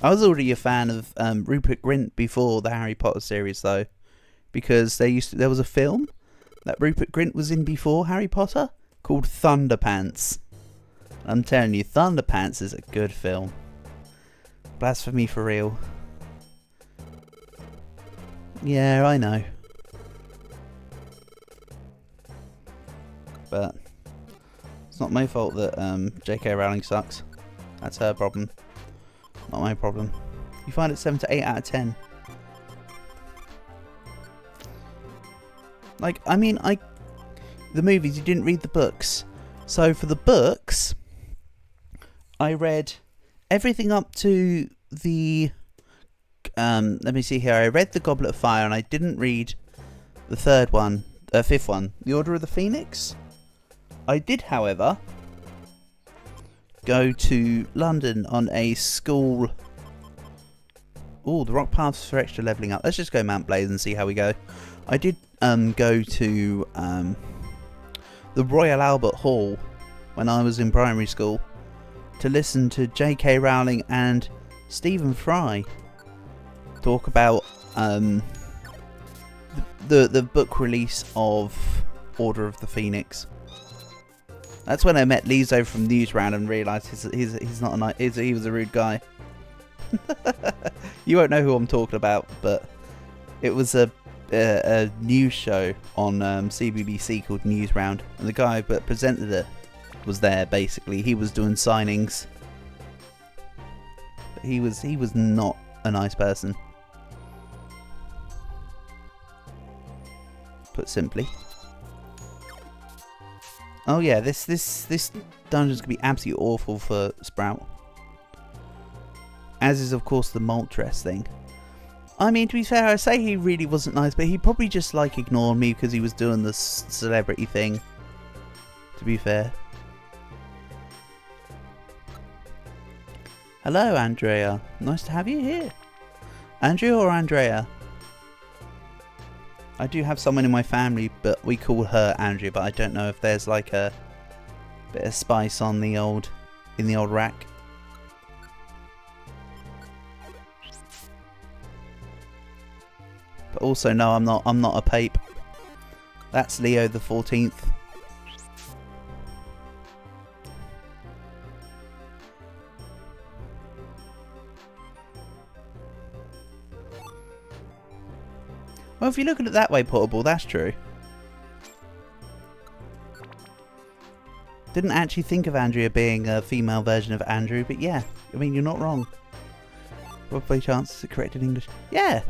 I was already a fan of Rupert Grint before the Harry Potter series, though, because there was a film that Rupert Grint was in before Harry Potter called Thunderpants. I'm telling you, Thunderpants is a good film. Blasphemy for real. Yeah, I know. But it's not my fault that J.K. Rowling sucks. That's her problem. Not my problem. You find it 7 to 8 out of 10. Like, I mean, the movies, you didn't read the books. So for the books, I read everything up to the let me see here. I read The Goblet of Fire, and I didn't read the fifth one, The Order of the Phoenix. I did, however, go to London on a school. Oh, the rock paths for extra levelling up. Let's just go Mount Blaze and see how we go. I did go to the Royal Albert Hall when I was in primary school to listen to J.K. Rowling and Stephen Fry talk about the book release of Order of the Phoenix. That's when I met Lizo from Newsround and realised he's not a nice. He was a rude guy. You won't know who I'm talking about, but it was a news show on CBBC called Newsround, and the guy that presented it was there. Basically, he was doing signings. But he was not a nice person, put simply. Oh yeah, this dungeon's gonna be absolutely awful for Sprout. As is, of course, the Moltres thing. I mean, to be fair, I say he really wasn't nice, but he probably just like ignored me because he was doing the celebrity thing. To be fair. Hello, Andrea. Nice to have you here. Andrea or Andrea? I do have someone in my family, but we call her Andrea, but I don't know if there's like a bit of spice on the in the old rack. But also, no, I'm not a pape. That's Leo the 14th. Well, if you look at it that way, Portable, that's true. Didn't actually think of Andrea being a female version of Andrew, but yeah, I mean, you're not wrong. Probably chances are correct in English. Yeah,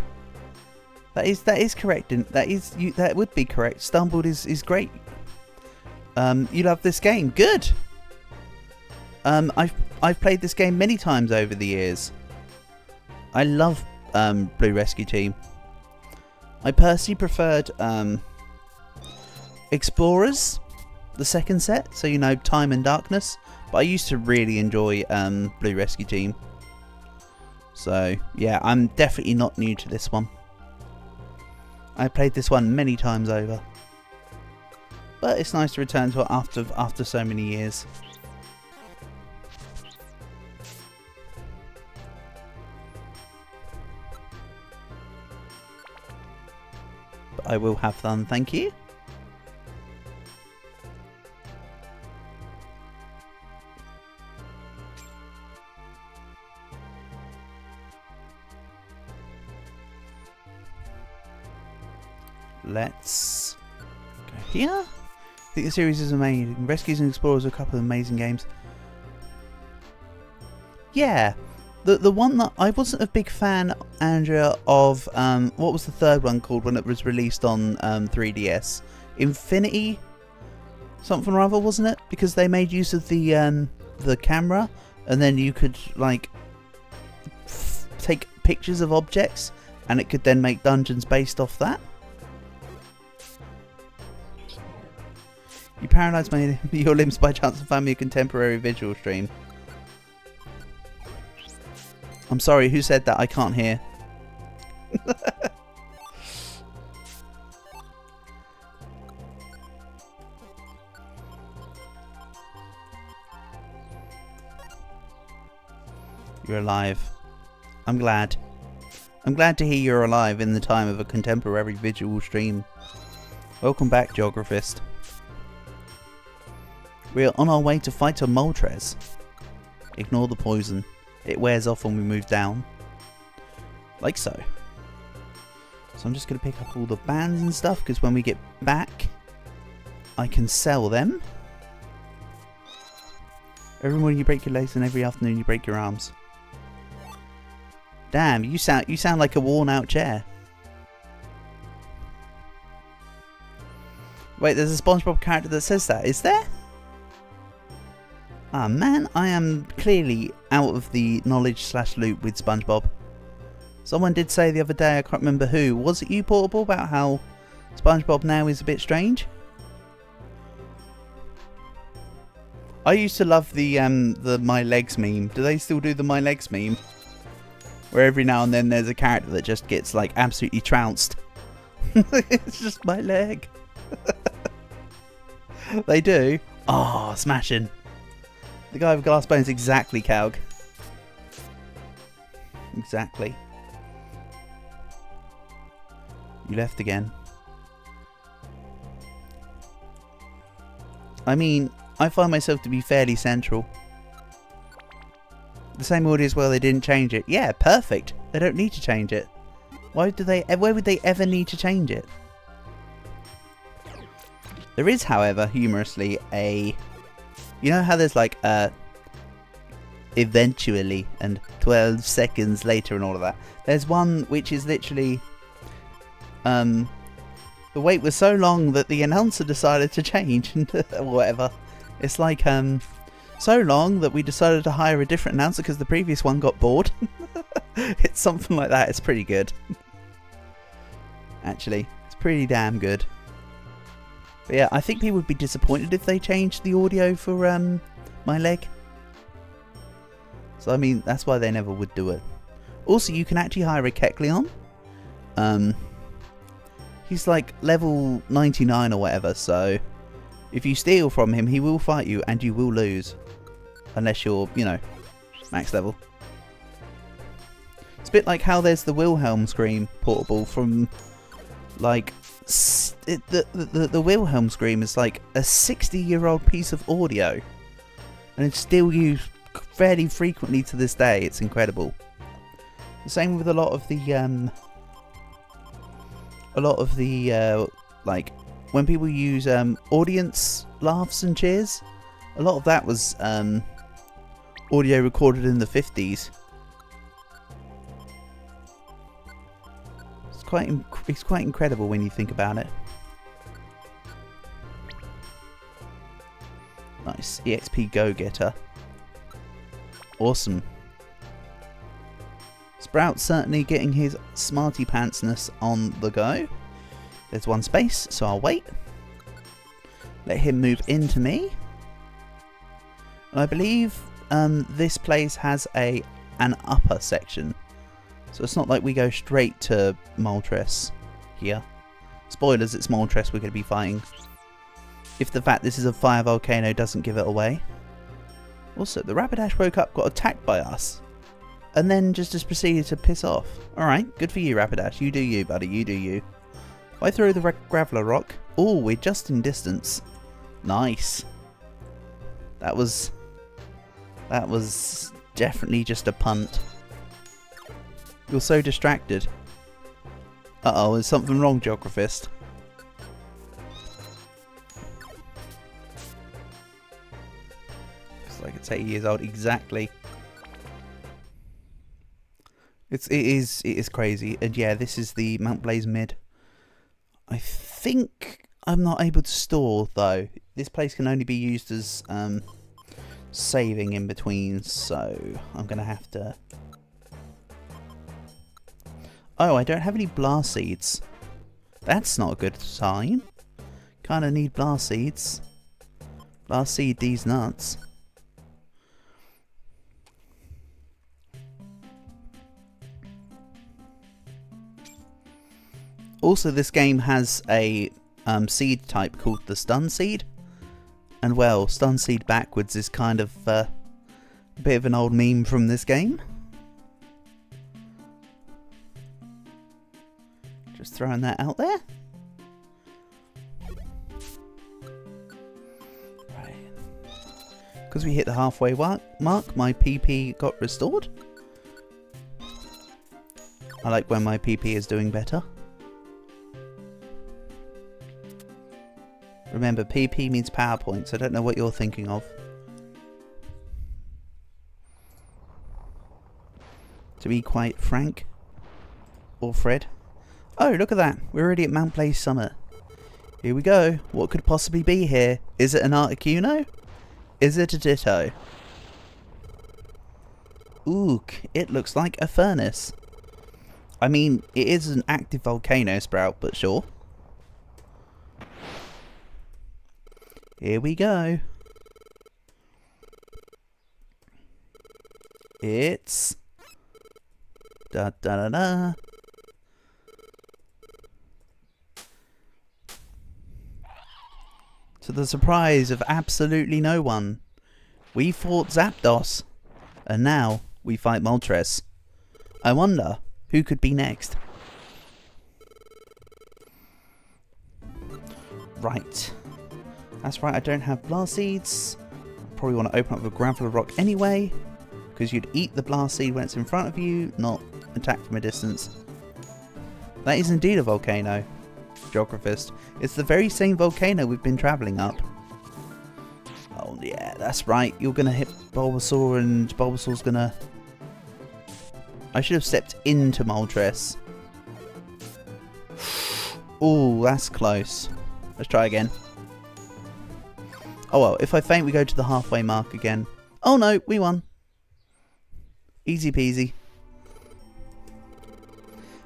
that is correct. That would be correct. Stumbled is great. You love this game, good. I've played this game many times over the years. I love Blue Rescue Team. I personally preferred Explorers, the second set, so you know, Time and Darkness, but I used to really enjoy Blue Rescue Team. So yeah, I'm definitely not new to this one. I played this one many times over, but it's nice to return to it after so many years. I will have fun, thank you. Let's go here. I think the series is amazing. Rescues and Explorers are a couple of amazing games. Yeah. The one that I wasn't a big fan, Andrea, of what was the third one called when it was released on 3DS? Infinity something or other, wasn't it? Because they made use of the camera, and then you could like take pictures of objects, and it could then make dungeons based off that. paralyse your limbs by chance and find me a contemporary visual stream? I'm sorry, who said that? I can't hear. You're alive. I'm glad. I'm glad to hear you're alive in the time of a contemporary visual stream. Welcome back, Geographist. We're on our way to fight a Moltres. Ignore the poison. It wears off when we move down. Like so. So I'm just going to pick up all the bands and stuff, because when we get back, I can sell them. Every morning you break your legs and every afternoon you break your arms. Damn, you sound like a worn out chair. Wait, there's a SpongeBob character that says that, is there? Ah man, I am clearly out of the knowledge / loop with SpongeBob. Someone did say the other day, I can't remember who, was it you, Portable, about how SpongeBob now is a bit strange? I used to love the My Legs meme. Do they still do the My Legs meme? Where every now and then there's a character that just gets like absolutely trounced. It's just my leg. They do. Oh, smashing. The guy with glass bones, exactly, Calg. Exactly. You left again. I mean, I find myself to be fairly central. The same audio as well, they didn't change it. Yeah, perfect. They don't need to change it. Why would they ever need to change it? There is, however, humorously, a... You know how there's like eventually and 12 seconds later and all of that? There's one which is literally... the wait was so long that the announcer decided to change or whatever. It's like, so long that we decided to hire a different announcer because the previous one got bored. It's something like that. It's pretty good. Actually, it's pretty damn good. But yeah, I think people would be disappointed if they changed the audio for my leg. So I mean, that's why they never would do it. Also, you can actually hire a Kecleon. He's like level 99 or whatever, so if you steal from him, he will fight you and you will lose. Unless you're, you know, max level. It's a bit like how there's the Wilhelm scream, Portable, from like... The Wilhelm scream is like a 60-year-old piece of audio. And it's still used fairly frequently to this day. It's incredible. The same with a lot of the... like, when people use audience laughs and cheers, a lot of that was audio recorded in the 50s. It's quite incredible when you think about it. Nice. EXP Go-Getter. Awesome. Sprout's certainly getting his smarty pantsness on the go. There's one space, so I'll wait. Let him move into me. And I believe this place has an upper section. So it's not like we go straight to Moltres here. Spoilers, it's Moltres we're going to be fighting. If the fact this is a fire volcano doesn't give it away. Also, the Rapidash woke up, got attacked by us. And then just proceeded to piss off. Alright, good for you, Rapidash. You do you, buddy. You do you. If I throw the Graveler Rock... Oh, we're just in distance. Nice. That was definitely just a punt. You're so distracted. Uh-oh, is something wrong, Geographist? It's like it's 80 years old, exactly. It is crazy, and yeah, this is the Mount Blaze mid. I think I'm not able to store though. This place can only be used as saving in between, so I'm gonna have to. Oh, I don't have any blast seeds. That's not a good sign. Kinda need blast seeds. Last seed these nuts. Also, this game has a seed type called the stun seed. And well, stun seed backwards is kind of a bit of an old meme from this game. Just throwing that out there. Right. Because we hit the halfway mark, my PP got restored. I like when my PP is doing better. Remember, PP means PowerPoint, so I don't know what you're thinking of. To be quite frank. Or Fred. Oh, look at that. We're already at Mount Blaze Summit. Here we go. What could possibly be here? Is it an Articuno? Is it a Ditto? Ooh, it looks like a furnace. I mean, it is an active volcano sprout, but sure. Here we go. It's... Da da da da. To the surprise of absolutely no one, we fought Zapdos. And now we fight Moltres. I wonder who could be next. Right. That's right, I don't have blast seeds. Probably want to open up the gravel rock anyway, because you'd eat the blast seed when it's in front of you, not attack from a distance. That is indeed a volcano, Geographist. It's the very same volcano we've been travelling up. Oh yeah, that's right. You're going to hit Bulbasaur and Bulbasaur's going to... I should have stepped into Moltres. Ooh, that's close. Let's try again. Oh well, if I faint we go to the halfway mark again. Oh no, we won. Easy peasy.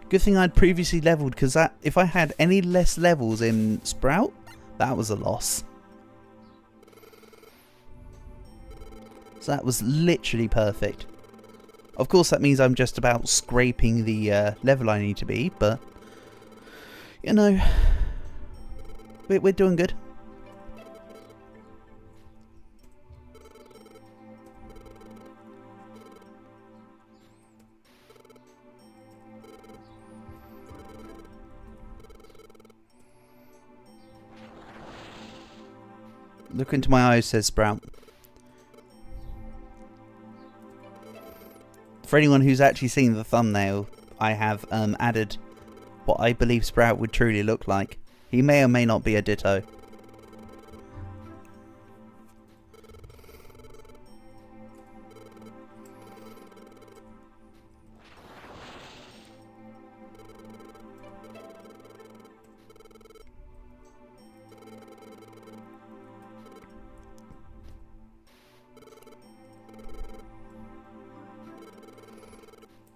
Good thing I'd previously leveled, because that, if I had any less levels in Sprout, that was a loss. So that was literally perfect. Of course that means I'm just about scraping the level I need to be, but you know, we're doing good. Look into my eyes, says Sprout. For anyone who's actually seen the thumbnail, I have added what I believe Sprout would truly look like. He may or may not be a Ditto.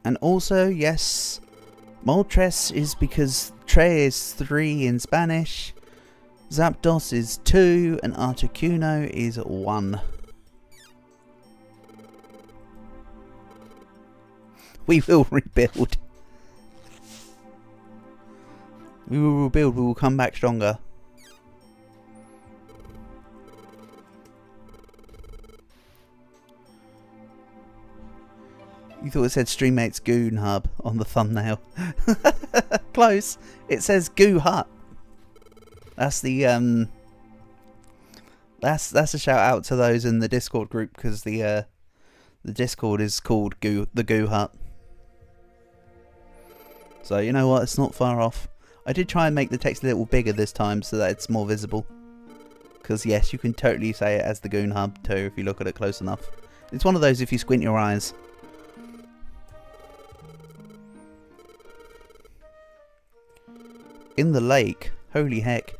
And also, yes, Moltres is because Tre is 3 in Spanish, Zapdos is 2, and Articuno is 1. We will rebuild. We will rebuild, we will come back stronger. You thought it said Streammates Goon Hub on the thumbnail. Close. It says Goo Hut. That's the that's a shout out to those in the Discord group, because the Discord is called the Goo Hut. So you know what, it's not far off. I did try and make the text a little bigger this time so that it's more visible. Because yes, you can totally say it as the Goon Hub too if you look at it close enough. It's one of those if you squint your eyes. In the lake, holy heck.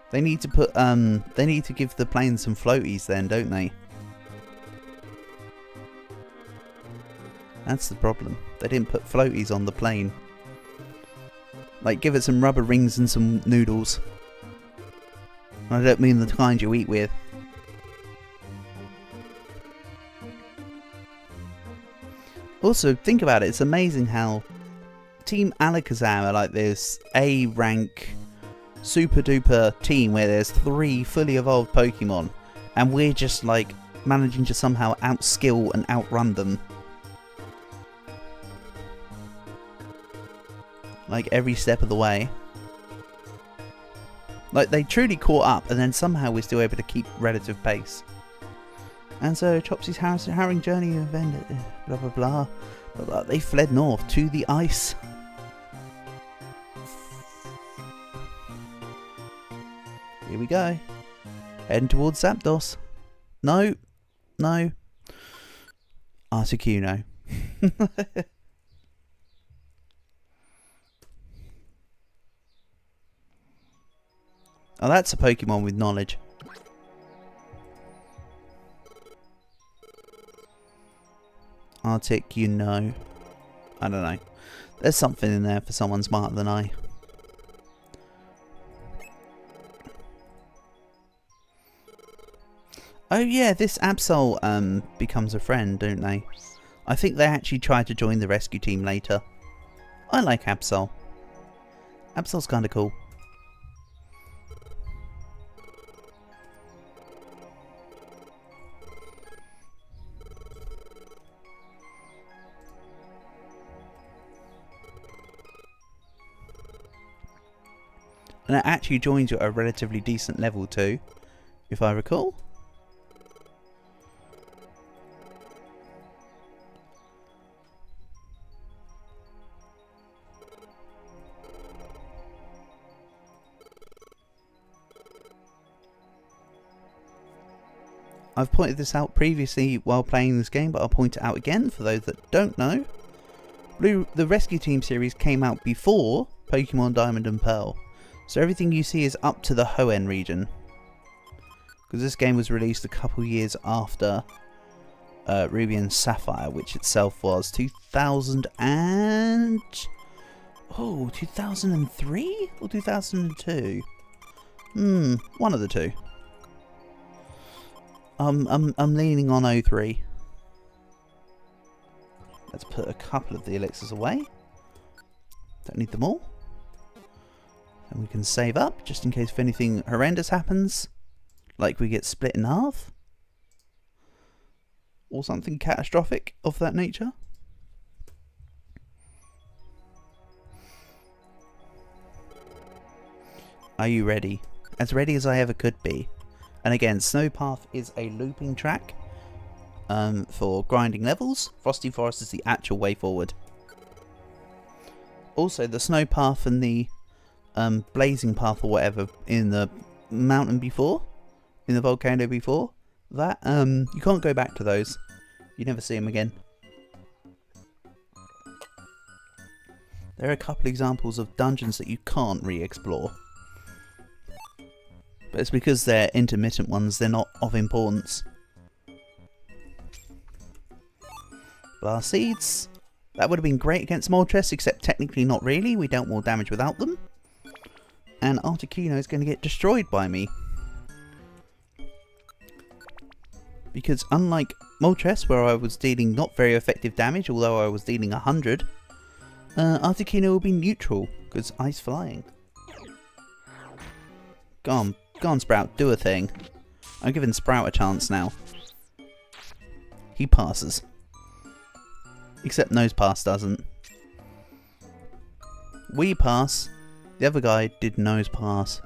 They need to put they need to give the plane some floaties then, don't they? That's the problem. They didn't put floaties on the plane. Like, give it some rubber rings and some noodles. I don't mean the kind you eat with. Also, think about it. It's amazing how Team Alakazam are like this A-rank super duper team where there's 3 fully evolved Pokemon, and we're just like managing to somehow outskill and outrun them. Like every step of the way. Like they truly caught up, and then somehow we're still able to keep relative pace. And so Chopsy's harrowing journey of ended, blah blah blah. But they fled north to the ice. Here we go. Heading towards Zapdos. No. No. Articuno. Oh, that's a Pokemon with knowledge. Articuno. I don't know. There's something in there for someone smarter than I. Oh yeah, this Absol becomes a friend, don't they? I think they actually try to join the rescue team later. I like Absol. Absol's kinda cool. And it actually joins you at a relatively decent level too, if I recall. I've pointed this out previously while playing this game, but I'll point it out again for those that don't know. The Rescue Team series came out before Pokemon Diamond and Pearl. So everything you see is up to the Hoenn region. Because this game was released a couple years after Ruby and Sapphire, which itself was 2003 or 2002? One of the two. I'm leaning on 03. Let's put a couple of the elixirs away. Don't need them all. And we can save up, just in case if anything horrendous happens. Like we get split in half. Or something catastrophic of that nature. Are you ready? As ready as I ever could be. And again, Snowpath is a looping track for grinding levels. Frosty Forest is the actual way forward. Also, the Snowpath and the Blazing Path or whatever in the mountain before, in the volcano before, that you can't go back to those. You never see them again. There are a couple examples of dungeons that you can't re-explore. But it's because they're intermittent ones, they're not of importance. Blast Seeds. That would have been great against Moltres, except technically not really. We dealt more damage without them. And Articuno is going to get destroyed by me. Because unlike Moltres, where I was dealing not very effective damage, although I was dealing 100, Articuno will be neutral, because Ice Flying. Go on Sprout, do a thing. I'm giving Sprout a chance now. He passes. Except Nosepass doesn't. We pass. The other guy did Nosepass.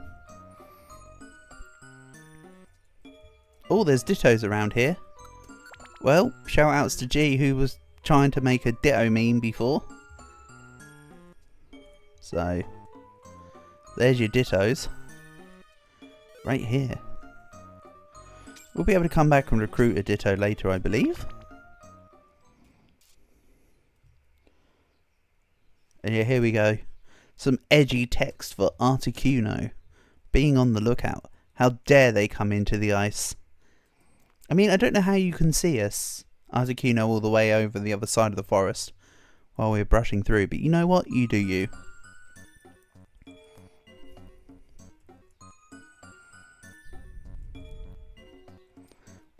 Oh, there's Dittos around here. Well, shout outs to G, who was trying to make a Ditto meme before. So, there's your Dittos. Right here. We'll be able to come back and recruit a Ditto later, I believe. And yeah, here we go. Some edgy text for Articuno. Being on the lookout. How dare they come into the ice. I mean, I don't know how you can see us, Articuno, all the way over the other side of the forest while we're brushing through. But you know what? You do you.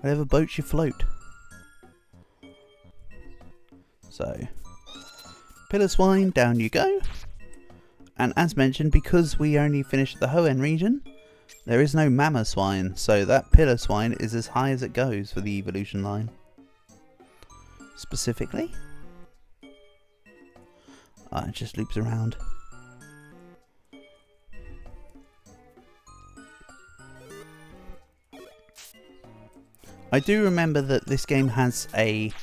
Whatever boats you float. So, Pillar Swine, down you go. And as mentioned, because we only finished the Hoenn region, there is no Mama Swine, so that Pillar Swine is as high as it goes for the evolution line. Specifically. It just loops around. I do remember that this game has a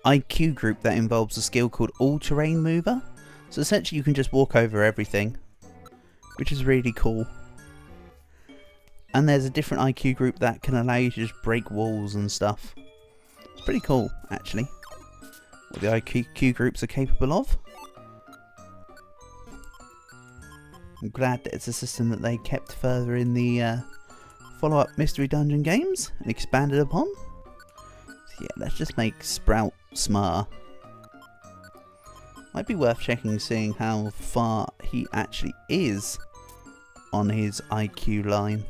IQ group that involves a skill called All-Terrain Mover. So essentially you can just walk over everything, which is really cool. And there's a different IQ group that can allow you to just break walls and stuff. It's pretty cool, actually, what the IQ groups are capable of. I'm glad that it's a system that they kept further in the follow-up Mystery Dungeon games and expanded upon. So yeah, let's just make Sprout Smar. Might be worth checking, seeing how far he actually is on his IQ line.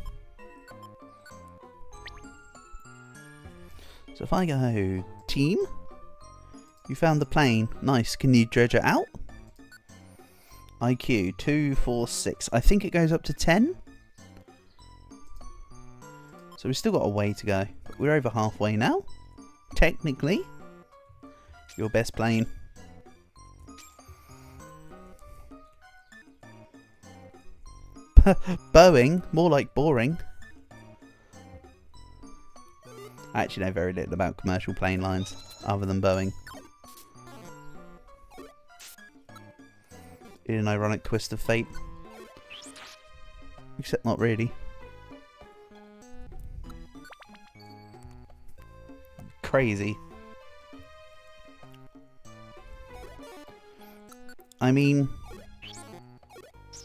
So if I go, team, you found the plane, nice, can you dredge it out? IQ, 2, 4, 6, I think it goes up to 10. So we've still got a way to go, but we're over halfway now, technically. Your best plane. Boeing, more like boring. I actually know very little about commercial plane lines, other than Boeing. In an ironic twist of fate. Except not really. Crazy. I mean,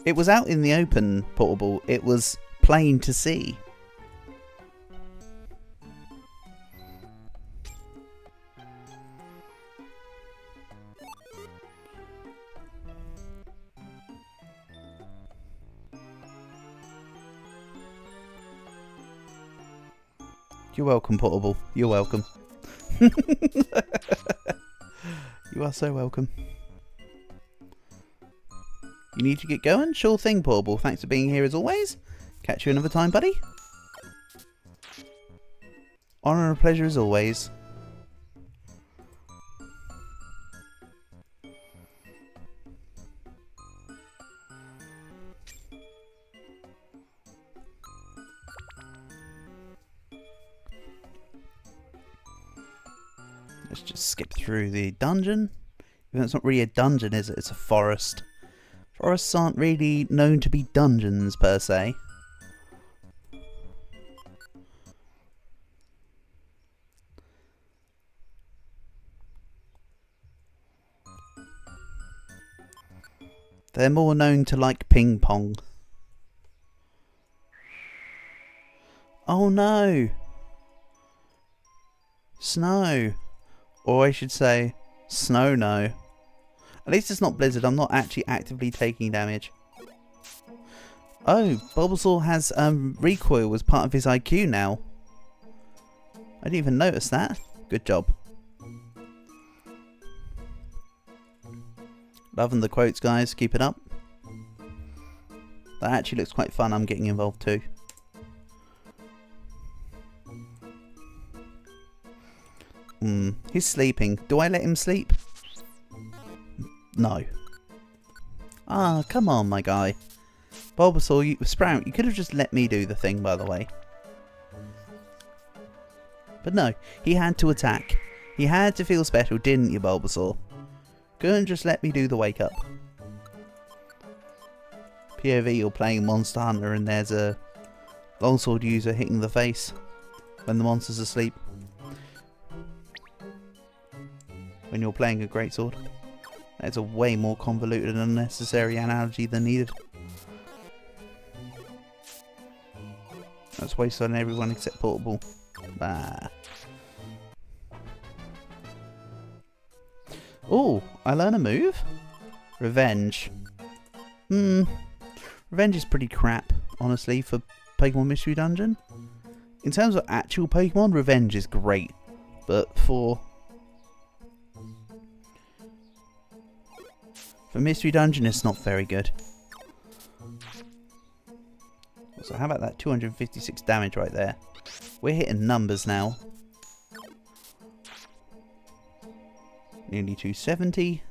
it was out in the open, Portable. It was plain to see. You're welcome, Portable. You're welcome. You are so welcome. You need to get going? Sure thing, Portable. Thanks for being here as always. Catch you another time, buddy. Honour and a pleasure as always. Let's just skip through the dungeon. Even though it's not really a dungeon, is it? It's a forest. Forests aren't really known to be dungeons, per se. They're more known to like ping pong. Oh no! Snow! Or I should say, snow no. At least it's not Blizzard, I'm not actually actively taking damage. Oh, Bulbasaur has recoil as part of his IQ now. I didn't even notice that. Good job. Loving the quotes, guys. Keep it up. That actually looks quite fun. I'm getting involved too. He's sleeping. Do I let him sleep? No. Ah, come on, my guy. Bulbasaur, Sprout, you could have just let me do the thing, by the way. But no, he had to attack. He had to feel special, didn't you, Bulbasaur? Couldn't just let me do the wake up. POV, you're playing Monster Hunter and there's a longsword user hitting the face when the monster's asleep. When you're playing a greatsword. That's a way more convoluted and unnecessary analogy than needed. That's wasted on everyone except Portable. Bah. Oh, I learn a move? Revenge. Revenge is pretty crap, honestly, for Pokemon Mystery Dungeon. In terms of actual Pokemon, Revenge is great, but for Mystery Dungeon, it's not very good. So how about that 256 damage right there? We're hitting numbers now. Nearly 270.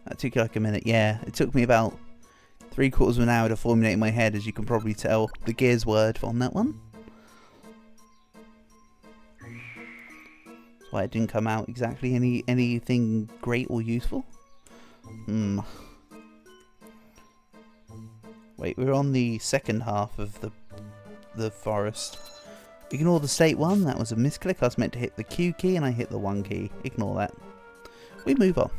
That took like a minute. Yeah, it took me about 3/4 of an hour to formulate in my head, as you can probably tell the Gears word on that one. That's why it didn't come out exactly anything great or useful. Wait, we're on the second half of the forest. Ignore the state one, that was a misclick. I was meant to hit the Q key and I hit the 1 key. Ignore that. We move on.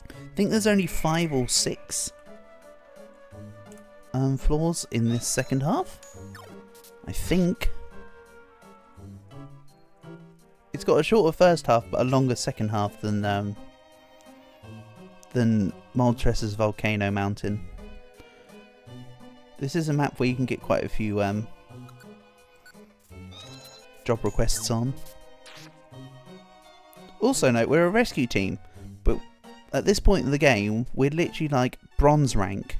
I think there's only 5 or 6 floors in this second half. I think. It's got a shorter first half but a longer second half than Moltres' Volcano Mountain. This is a map where you can get quite a few job requests on. Also note, we're a rescue team, but at this point in the game, we're literally like bronze rank.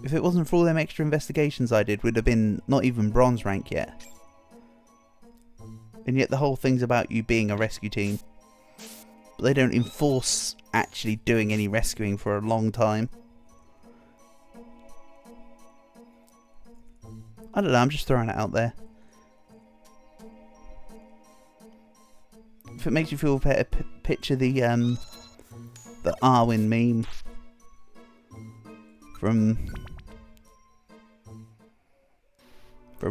If it wasn't for all them extra investigations I did, we'd have been not even bronze rank yet. And yet the whole thing's about you being a rescue team. But they don't enforce actually doing any rescuing for a long time. I don't know, I'm just throwing it out there. If it makes you feel better, picture the Arwen meme from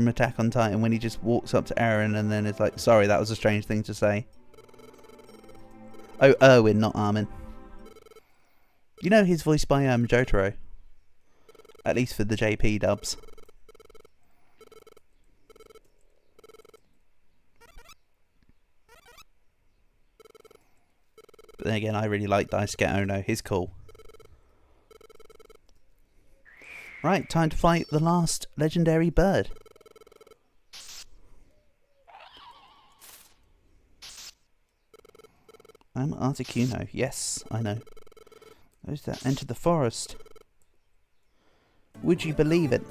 Attack on Titan, when he just walks up to Eren and then it's like, sorry, that was a strange thing to say. Oh, Erwin, not Armin. You know he's voiced by Jotaro. At least for the JP dubs. But then again, I really like Daisuke Ono. He's cool. Right, time to fight the last legendary bird. I'm Articuno. Yes, I know. Those that entered the forest. Would you believe it?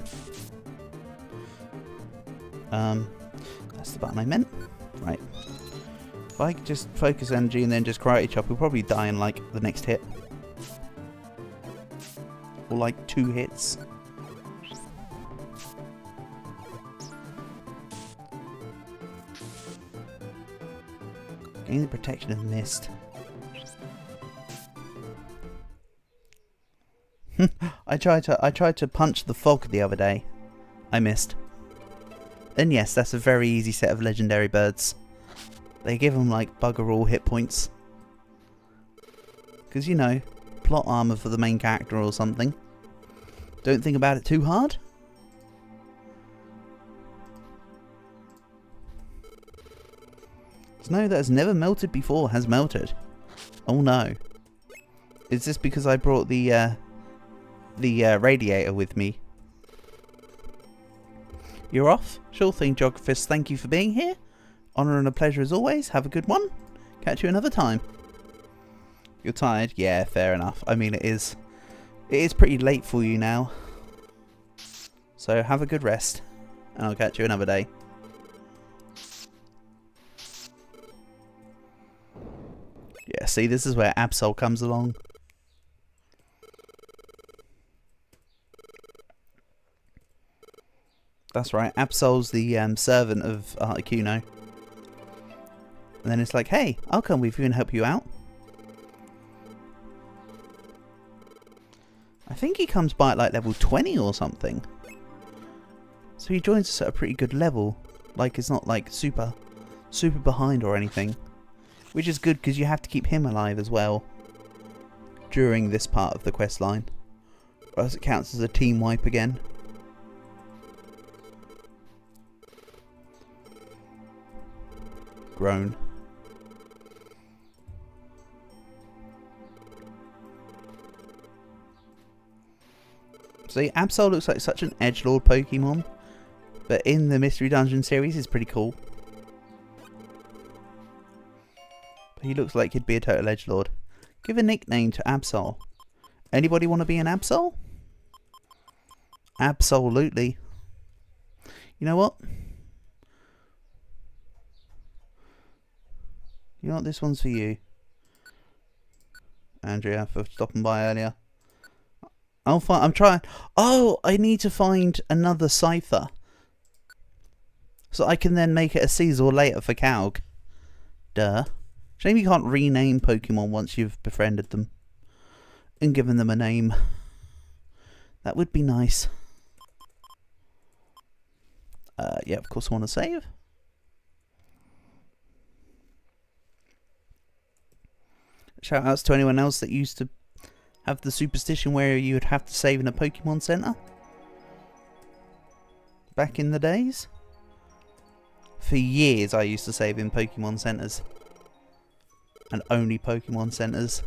That's the button I meant. Right. If I just focus energy and then just karate chop, we'll probably die in like the next hit. Or like 2 hits. Gain the protection of mist. I tried to punch the fog the other day. I missed. And yes, that's a very easy set of legendary birds. They give them like bugger all hit points. Because, you know, plot armor for the main character or something. Don't think about it too hard. Snow that has never melted before has melted. Oh no. Is this because I brought the radiator with me? You're off? Sure thing, Geographist. Thank you for being here. Honour and a pleasure as always. Have a good one. Catch you another time. You're tired? Yeah, fair enough. I mean, it is pretty late for you now. So have a good rest. And I'll catch you another day. Yeah, see, this is where Absol comes along. That's right, Absol's the servant of Articuno. And then it's like, hey, I'll come with you and help you out. I think he comes by at like level 20 or something. So he joins us at a pretty good level. Like, it's not like super behind or anything. Which is good because you have to keep him alive as well. During this part of the quest line. Or else it counts as a team wipe again. Groan. See, Absol looks like such an edgelord Pokemon, but in the Mystery Dungeon series is pretty cool. He looks like he'd be a total edgelord. Give a nickname to Absol. Anybody want to be an Absol? Absolutely. You know what? You know what? This one's for you, Andrea, for stopping by earlier. I'm trying. Oh, I need to find another Scyther, so I can then make it a Caesar later for Calg. Duh. Shame you can't rename Pokemon once you've befriended them and given them a name. That would be nice. Yeah, of course I want to save. Shout outs to anyone else that used to have the superstition where you would have to save in a Pokemon Center back in the days. For years I used to save in Pokemon Centers. And only Pokemon Centers.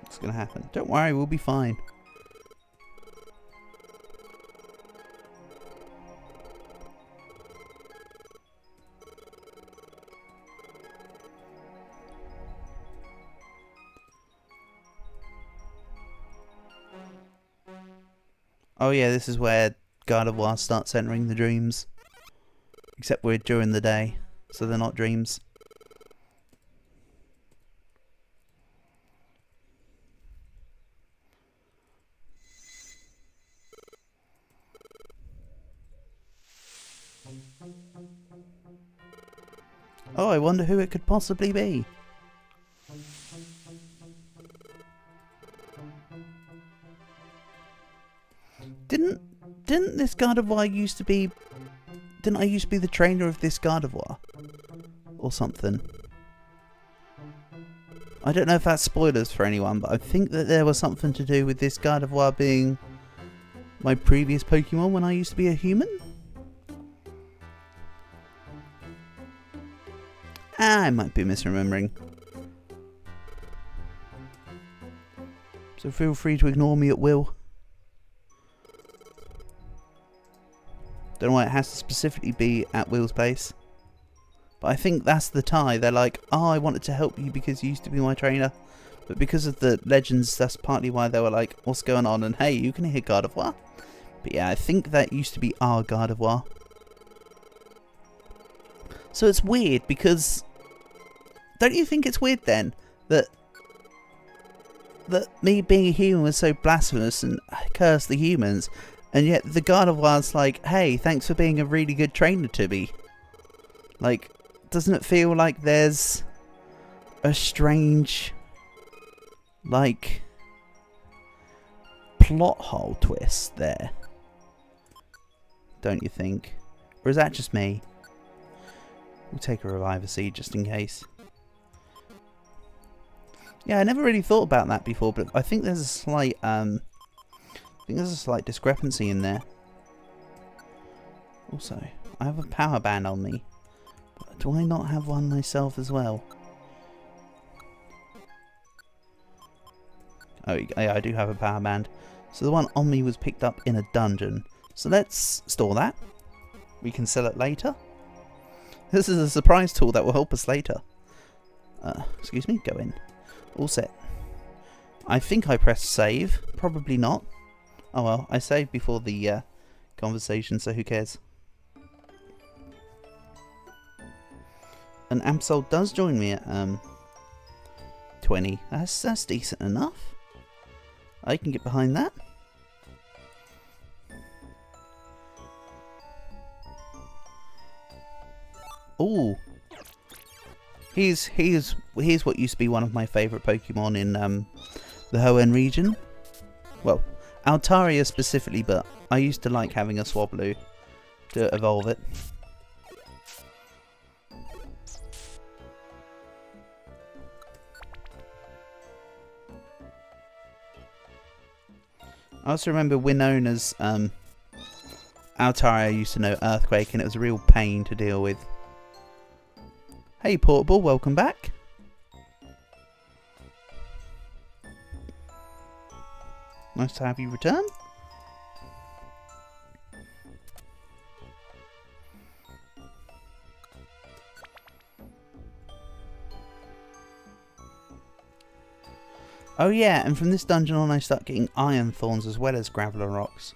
What's gonna happen? Don't worry, we'll be fine. Oh yeah, this is where Gardevoir starts entering the dreams. Except we're during the day, so they're not dreams. Oh, I wonder who it could possibly be. Didn't this Gardevoir used to be... Didn't I used to be the trainer of this Gardevoir? Or something. I don't know if that's spoilers for anyone, but I think that there was something to do with this Gardevoir being my previous Pokemon when I used to be a human. I might be misremembering. So feel free to ignore me at will. Don't know why it has to specifically be at Will's place. But I think that's the tie. They're like, oh, I wanted to help you because you used to be my trainer. But because of the legends, that's partly why they were like, what's going on? And hey, you can hear Gardevoir. But yeah, I think that used to be our Gardevoir. So it's weird because... Don't you think it's weird then that me being a human was so blasphemous and cursed the humans, and yet the Gardevoir's like, hey, thanks for being a really good trainer to me. Like, doesn't it feel like there's a strange, like, plot hole twist there? Don't you think? Or is that just me? We'll take a Reviver Seed just in case. Yeah, I never really thought about that before, but I think there's a slight, discrepancy in there. Also, I have a power band on me. But do I not have one myself as well? Oh, yeah, I do have a power band. So the one on me was picked up in a dungeon. So let's store that. We can sell it later. This is a surprise tool that will help us later. Excuse me, go in. All set. I think I pressed save. Probably not. Oh well, I saved before the conversation, so who cares? And Absol does join me at 20. That's decent enough. I can get behind that. Ooh. Here's what used to be one of my favourite Pokemon in the Hoenn region. Well, Altaria specifically, but I used to like having a Swablu to evolve it. I also remember Winona's Altaria used to know Earthquake, and it was a real pain to deal with. Hey Portable, welcome back. Nice to have you return. Oh yeah, and from this dungeon on I start getting iron thorns as well as graveler rocks.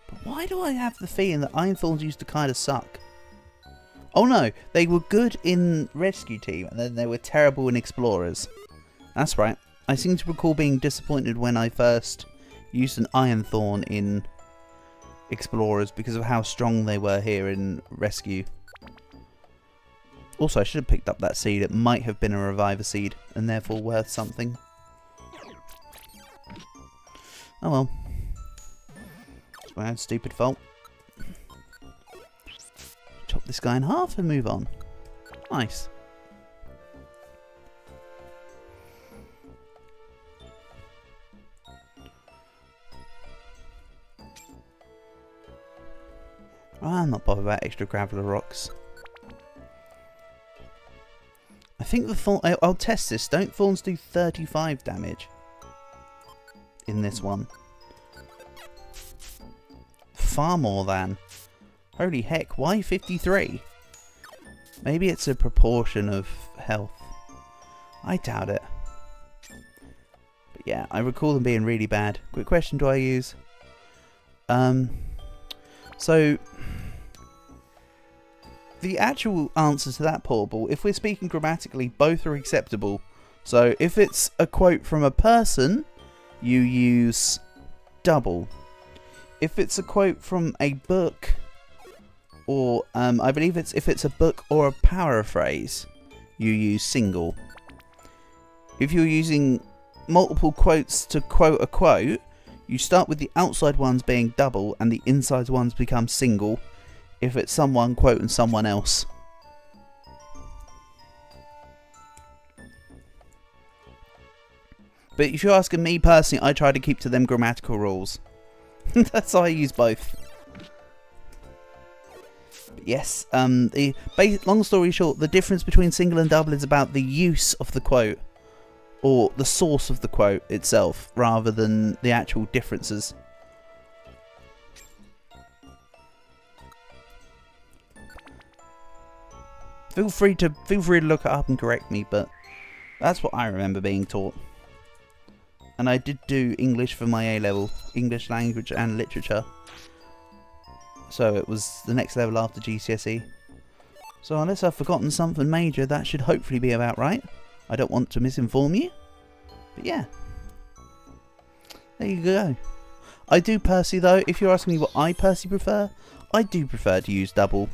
But why do I have the feeling that iron thorns used to kind of suck? Oh no, they were good in Rescue Team and then they were terrible in Explorers. That's right, I seem to recall being disappointed when I first used an iron thorn in Explorers because of how strong they were here in Rescue. Also, I should have picked up that seed. It might have been a Reviver seed and therefore worth something. Oh well. It's my own stupid fault. Chop this guy in half and move on. Nice. I'm not bothered about extra graveler rocks. I think the thorn... I'll test this. Don't thorns do 35 damage? In this one. Far more than. Holy heck, why 53? Maybe it's a proportion of health. I doubt it. But yeah, I recall them being really bad. Quick question, do I use? So, the actual answer to that, Portable, if we're speaking grammatically, both are acceptable. So, if it's a quote from a person, you use double. If it's a quote from a book, or I believe if it's a book or a paraphrase, you use single. If you're using multiple quotes to quote a quote, you start with the outside ones being double and the inside ones become single if it's someone quoting someone else. But if you're asking me personally, I try to keep to them grammatical rules. That's why I use both. But yes, long story short, the difference between single and double is about the use of the quote, or the source of the quote itself, rather than the actual differences. Feel free to look it up and correct me, but that's what I remember being taught. And I did do English for my A-level, English language and literature. So it was the next level after GCSE. So unless I've forgotten something major, that should hopefully be about right. I don't want to misinform you. But yeah. There you go. I do personally though, if you're asking me what I personally prefer, I do prefer to use double.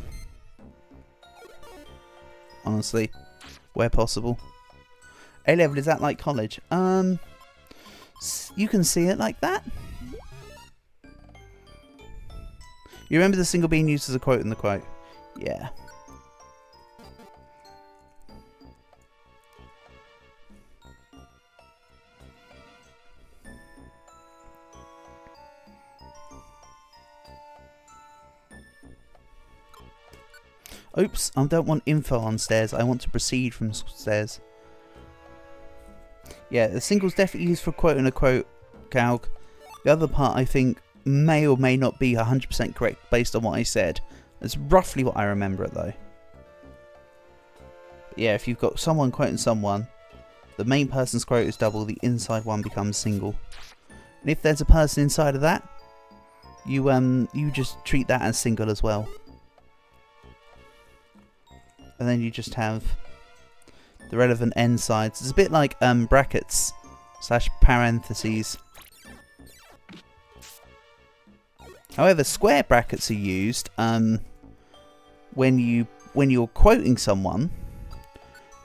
Honestly. Where possible. A-level, is that like college? You can see it like that. You remember the single being used as a quote in the quote? Yeah. Oops, I don't want info on stairs. I want to proceed from stairs. Yeah, the single's definitely used for quote and a quote, calc. The other part I think may or may not be 100% correct based on what I said. That's roughly what I remember it though. But yeah, if you've got someone quoting someone, the main person's quote is double, the inside one becomes single. And if there's a person inside of that, you just treat that as single as well. And then you just have the relevant end sides. It's a bit like brackets / parentheses. However, square brackets are used when you're quoting someone,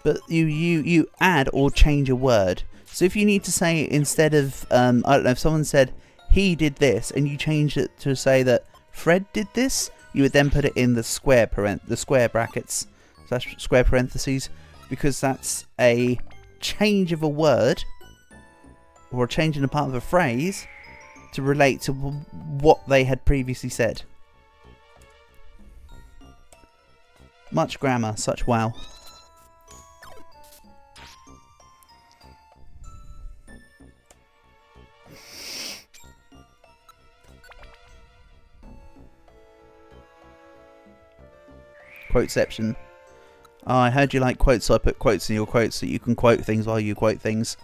but you add or change a word. So if you need to say, instead of I don't know, if someone said he did this and you changed it to say that Fred did this, you would then put it in the square brackets / square parentheses, because that's a change of a word or a change in a part of a phrase to relate to what they had previously said. Much grammar, such wow. Quoteception. Oh, I heard you like quotes, so I put quotes in your quotes so you can quote things while you quote things.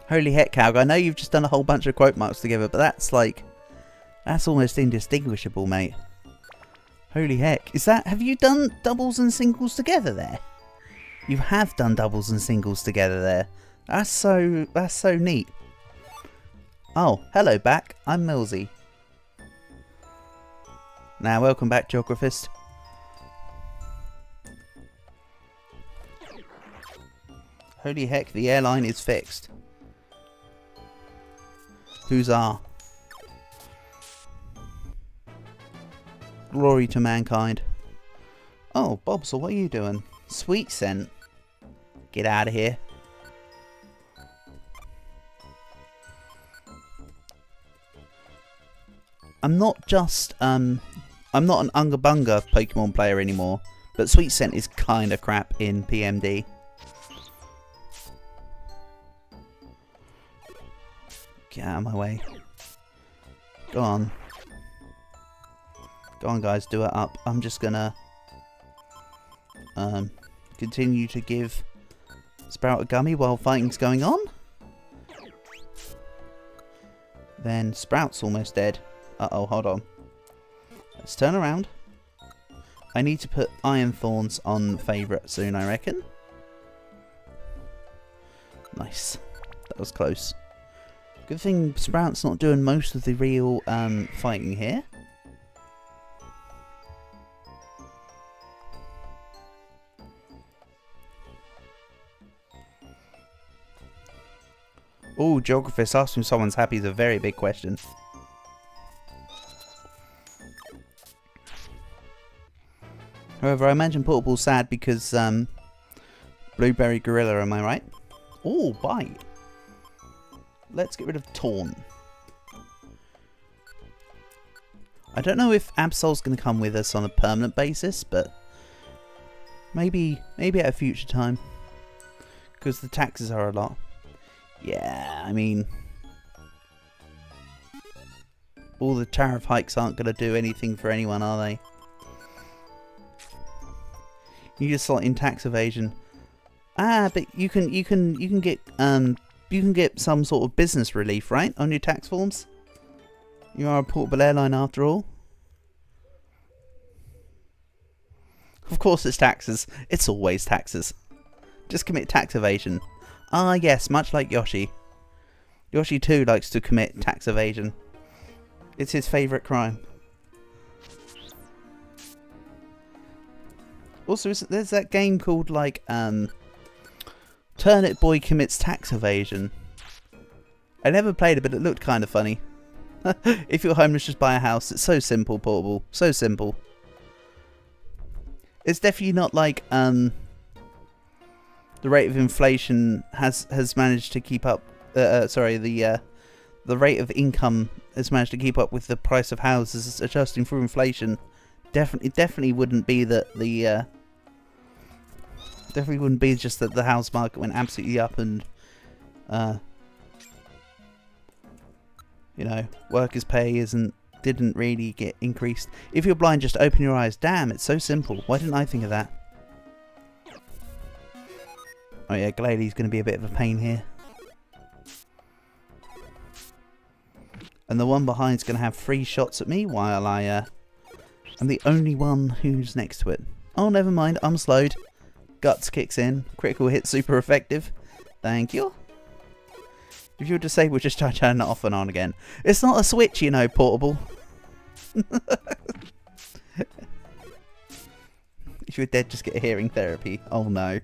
Holy heck, Calg, I know you've just done a whole bunch of quote marks together, but that's like... That's almost indistinguishable, mate. Holy heck. Is that... Have you done doubles and singles together there? You have done doubles and singles together there. That's so neat. Oh, hello back. I'm Millsy. Now, welcome back, Geographist. Holy heck, the airline is fixed. Huzzah. Glory to mankind. Oh, Bob, so what are you doing? Sweet scent. Get out of here. I'm not just, I'm not an Unga Bunga Pokemon player anymore, but Sweet Scent is kinda crap in PMD. Get out of my way. Go on. Go on, guys, do it up. I'm just gonna continue to give Sprout a gummy while fighting's going on. Then Sprout's almost dead. Uh-oh, hold on. Let's turn around. I need to put Iron Thorns on favourite soon, I reckon. Nice. That was close. Good thing Sprout's not doing most of the real fighting here. Oh, Geographist, asking if someone's happy is a very big question. However, I imagine Portable's sad because Blueberry Gorilla, am I right? Oh, bite. Let's get rid of Taunt. I don't know if Absol's going to come with us on a permanent basis, but maybe at a future time. Because the taxes are a lot. Yeah, I mean, all the tariff hikes aren't going to do anything for anyone, are they? You just slot in tax evasion. Ah, but you can get some sort of business relief, right, on your tax forms. You are a portable airline after all. Of course, it's taxes. It's always taxes. Just commit tax evasion. Ah, yes, much like Yoshi. Yoshi too likes to commit tax evasion. It's his favourite crime. Also, there's that game called, like, Turnip Boy Commits Tax Evasion. I never played it, but it looked kind of funny. If you're homeless, just buy a house. It's so simple, Portable. So simple. It's definitely not like, the rate of inflation has managed to keep up. The rate of income has managed to keep up with the price of houses adjusting for inflation. Definitely wouldn't be that the definitely wouldn't be just that the house market went absolutely up and you know, workers' pay didn't really get increased. If you're blind, just open your eyes. Damn, it's so simple. Why didn't I think of that? Oh yeah, Glady's going to be a bit of a pain here. And the one behind's going to have 3 shots at me while I'm the only one who's next to it. Oh, never mind, I'm slowed. Guts kicks in. Critical hit super effective. Thank you. If you're disabled, just try to turn it off and on again. It's not a switch, you know, Portable. If you're dead, just get hearing therapy. Oh no.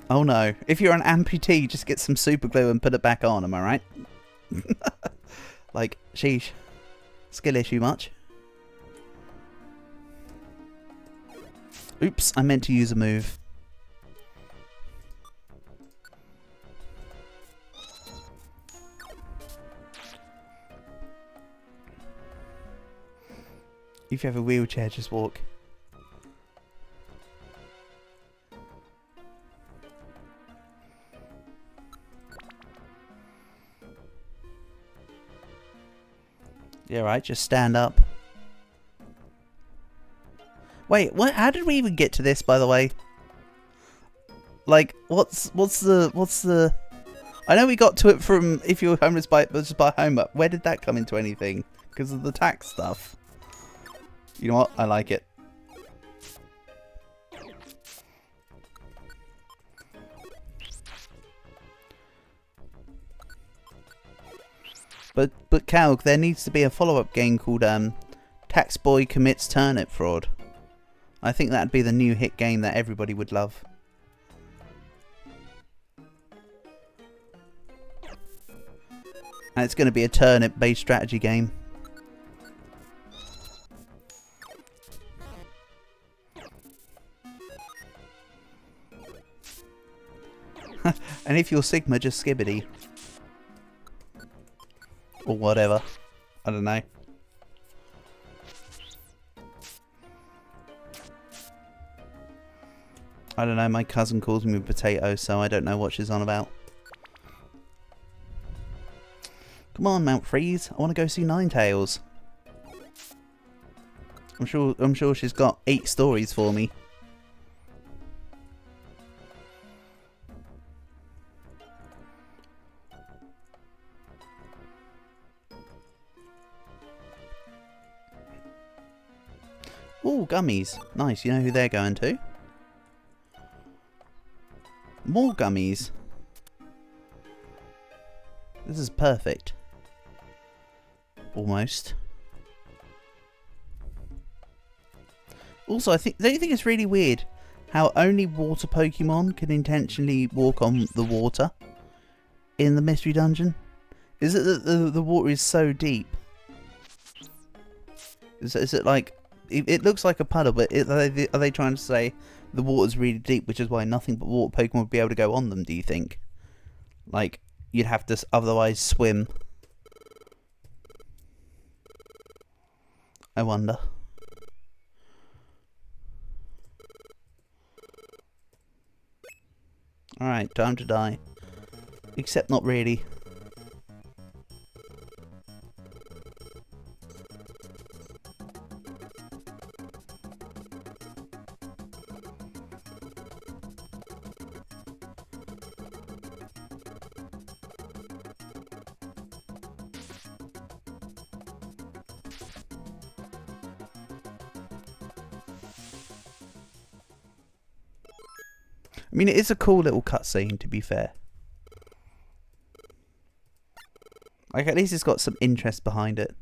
Oh no. If you're an amputee, just get some super glue and put it back on, am I right? Like, sheesh. Skill issue much? Oops, I meant to use a move. If you have a wheelchair, just walk. Yeah, right, just stand up. Wait, what? How did we even get to this, by the way? Like, what's the... I know we got to it from if you're homeless by home, but where did that come into anything? Because of the tax stuff. You know what? I like it. But Calg, there needs to be a follow-up game called Tax Boy Commits Turnip Fraud. I think that'd be the new hit game that everybody would love. And it's going to be a turnip-based strategy game. And if you're Sigma, just Skibbity. Or whatever. I don't know. I don't know, my cousin calls me Potato, so I don't know what she's on about. Come on, Mount Freeze. I want to go see Ninetales. I'm sure she's got 8 stories for me. Ooh, gummies. Nice, you know who they're going to? More gummies. This is perfect. Almost. Also, don't you think it's really weird how only water Pokemon can intentionally walk on the water in the mystery dungeon? Is it that the water is so deep? Is it like... It looks like a puddle, but are they trying to say the water's really deep, which is why nothing but water Pokemon would be able to go on them, do you think? Like, you'd have to otherwise swim. I wonder. Alright, time to die. Except not really. I mean, it is a cool little cutscene, to be fair. Like, at least it's got some interest behind it.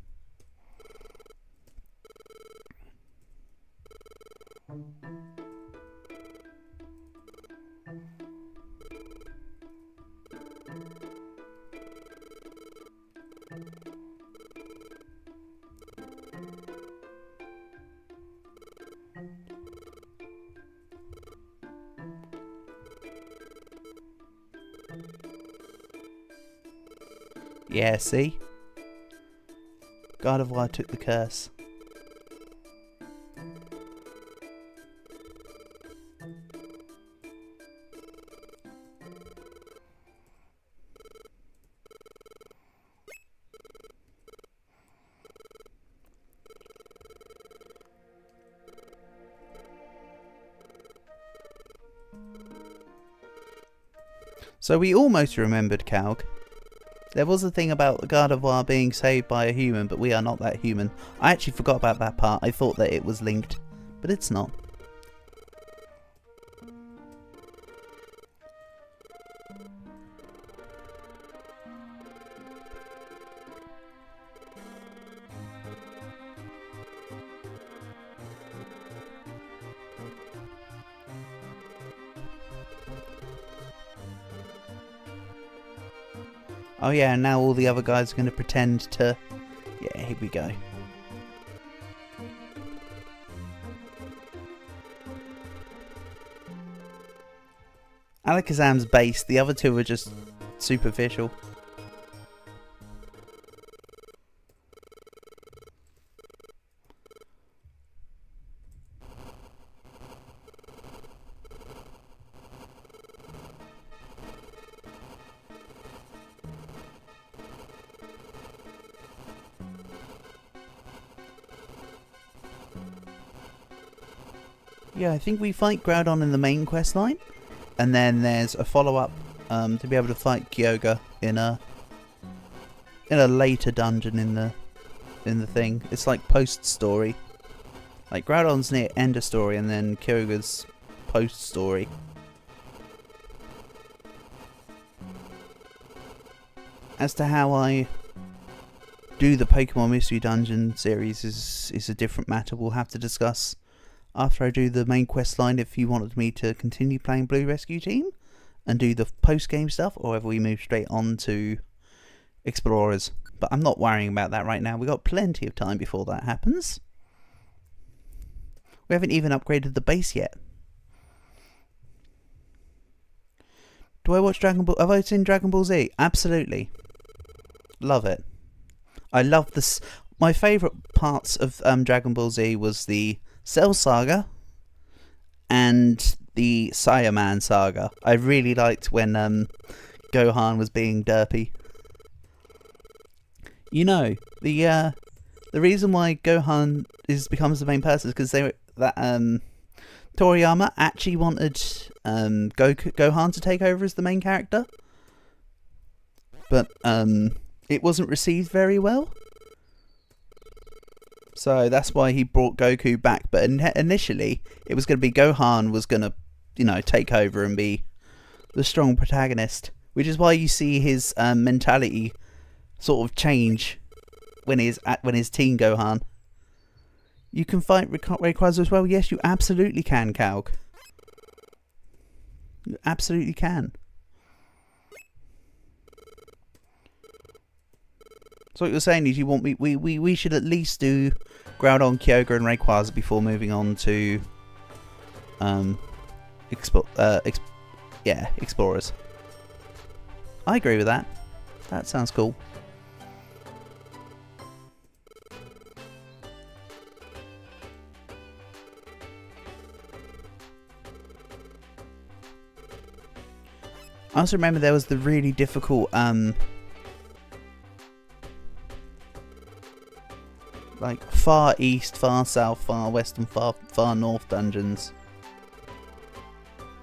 Yeah, see? God of War took the curse. So we almost remembered Calg. There was a thing about the God of War being saved by a human, but we are not that human. I actually forgot about that part. I thought that it was linked, but it's not. Oh yeah, and now all the other guys are going to pretend to... Yeah, here we go. Alakazam's base, the other two are just superficial. Yeah, I think we fight Groudon in the main quest line, and then there's a follow-up to be able to fight Kyogre in a later dungeon in the thing. It's like post-story. Like Groudon's near end of story, and then Kyogre's post-story. As to how I do the Pokemon Mystery Dungeon series is a different matter we'll have to discuss after I do the main quest line, if you wanted me to continue playing Blue Rescue Team and do the post-game stuff, or whether we move straight on to Explorers. But I'm not worrying about that right now. We've got plenty of time before that happens. We haven't even upgraded the base yet. Do I watch Dragon Ball? Have I seen Dragon Ball Z? Absolutely. Love it. I love this. My favourite parts of Dragon Ball Z was the Cell Saga and the Saiyaman Saga. I really liked when Gohan was being derpy. You know, the reason why Gohan becomes the main person is because Toriyama actually wanted Gohan to take over as the main character, but it wasn't received very well. So that's why he brought Goku back. But initially, it was going to be Gohan was going to, take over and be the strong protagonist. Which is why you see his mentality sort of change when he's Teen Gohan. You can fight Rayquaza as well. Yes, you absolutely can, Calg. You absolutely can. So what you're saying is you want me? We should at least do Groudon, Kyogre, and Rayquaza before moving on to Explorers. I agree with that. That sounds cool. I also remember there was the really difficult like far east, far south, far west, and far north dungeons.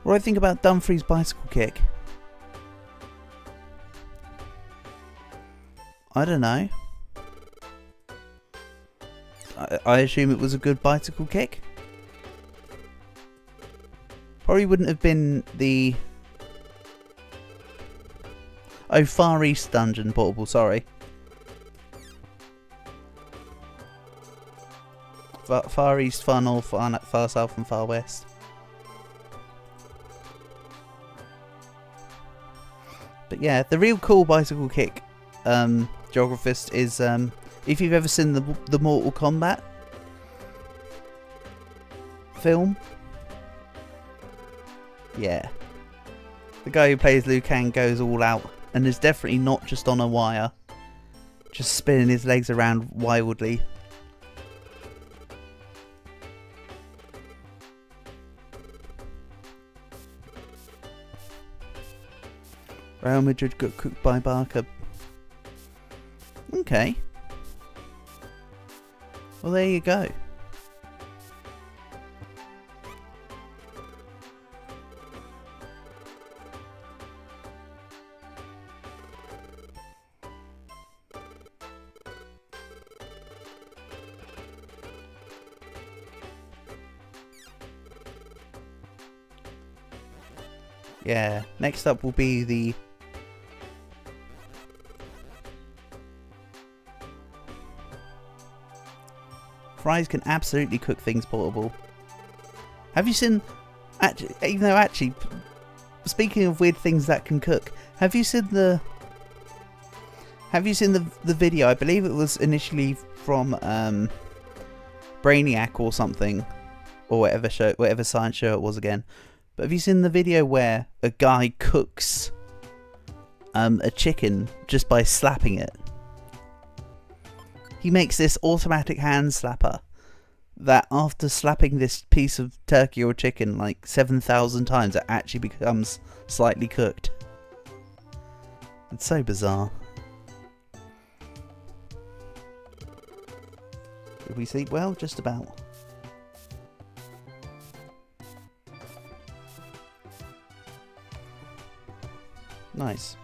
What do I think about Dunphy's bicycle kick? I don't know. I assume it was a good bicycle kick. Probably wouldn't have been the Far East dungeon portable, sorry. Far East, Far North, Far South, and Far West. But yeah, the real cool bicycle kick geographist is if you've ever seen the Mortal Kombat film. Yeah. The guy who plays Liu Kang goes all out, and is definitely not just on a wire, just spinning his legs around wildly. Real Madrid got cooked by Barker. Okay. Well, there you go. Yeah, next up will be the fries can absolutely cook things portable. Have you seen, actually, speaking of weird things that can cook, have you seen the video? I believe it was initially from Brainiac or something, or whatever science show it was again. But have you seen the video where a guy cooks a chicken just by slapping it? He makes this automatic hand slapper that after slapping this piece of turkey or chicken like 7,000 times, it actually becomes slightly cooked. It's so bizarre. Did we sleep well? Just about. Nice.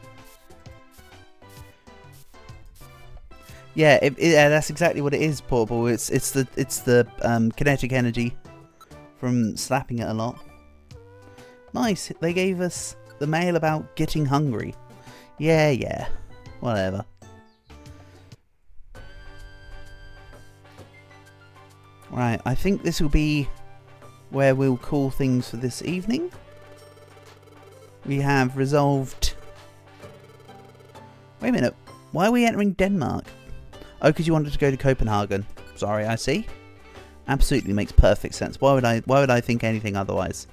Yeah, that's exactly what it is, Portable. It's the kinetic energy from slapping it a lot. Nice. They gave us the mail about getting hungry. Yeah. Whatever. Right, I think this will be where we'll call things for this evening. We have resolved... Wait a minute. Why are we entering Denmark? Oh, because you wanted to go to Copenhagen. Sorry, I see. Absolutely makes perfect sense. Why would I think anything otherwise?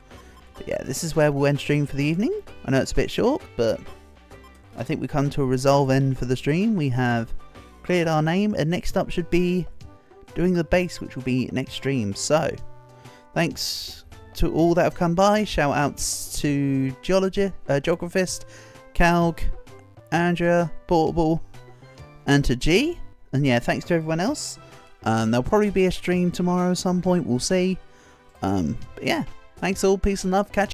But yeah, this is where we'll end stream for the evening. I know it's a bit short, but I think we come to a resolve end for the stream. We have cleared our name, and next up should be doing the base, which will be next stream. So, thanks to all that have come by. Shout outs to Geographist, Calg, Andrea, Portable, and to G. And yeah, thanks to everyone else. There'll probably be a stream tomorrow at some point. We'll see. But yeah, thanks all. Peace and love. Catch you.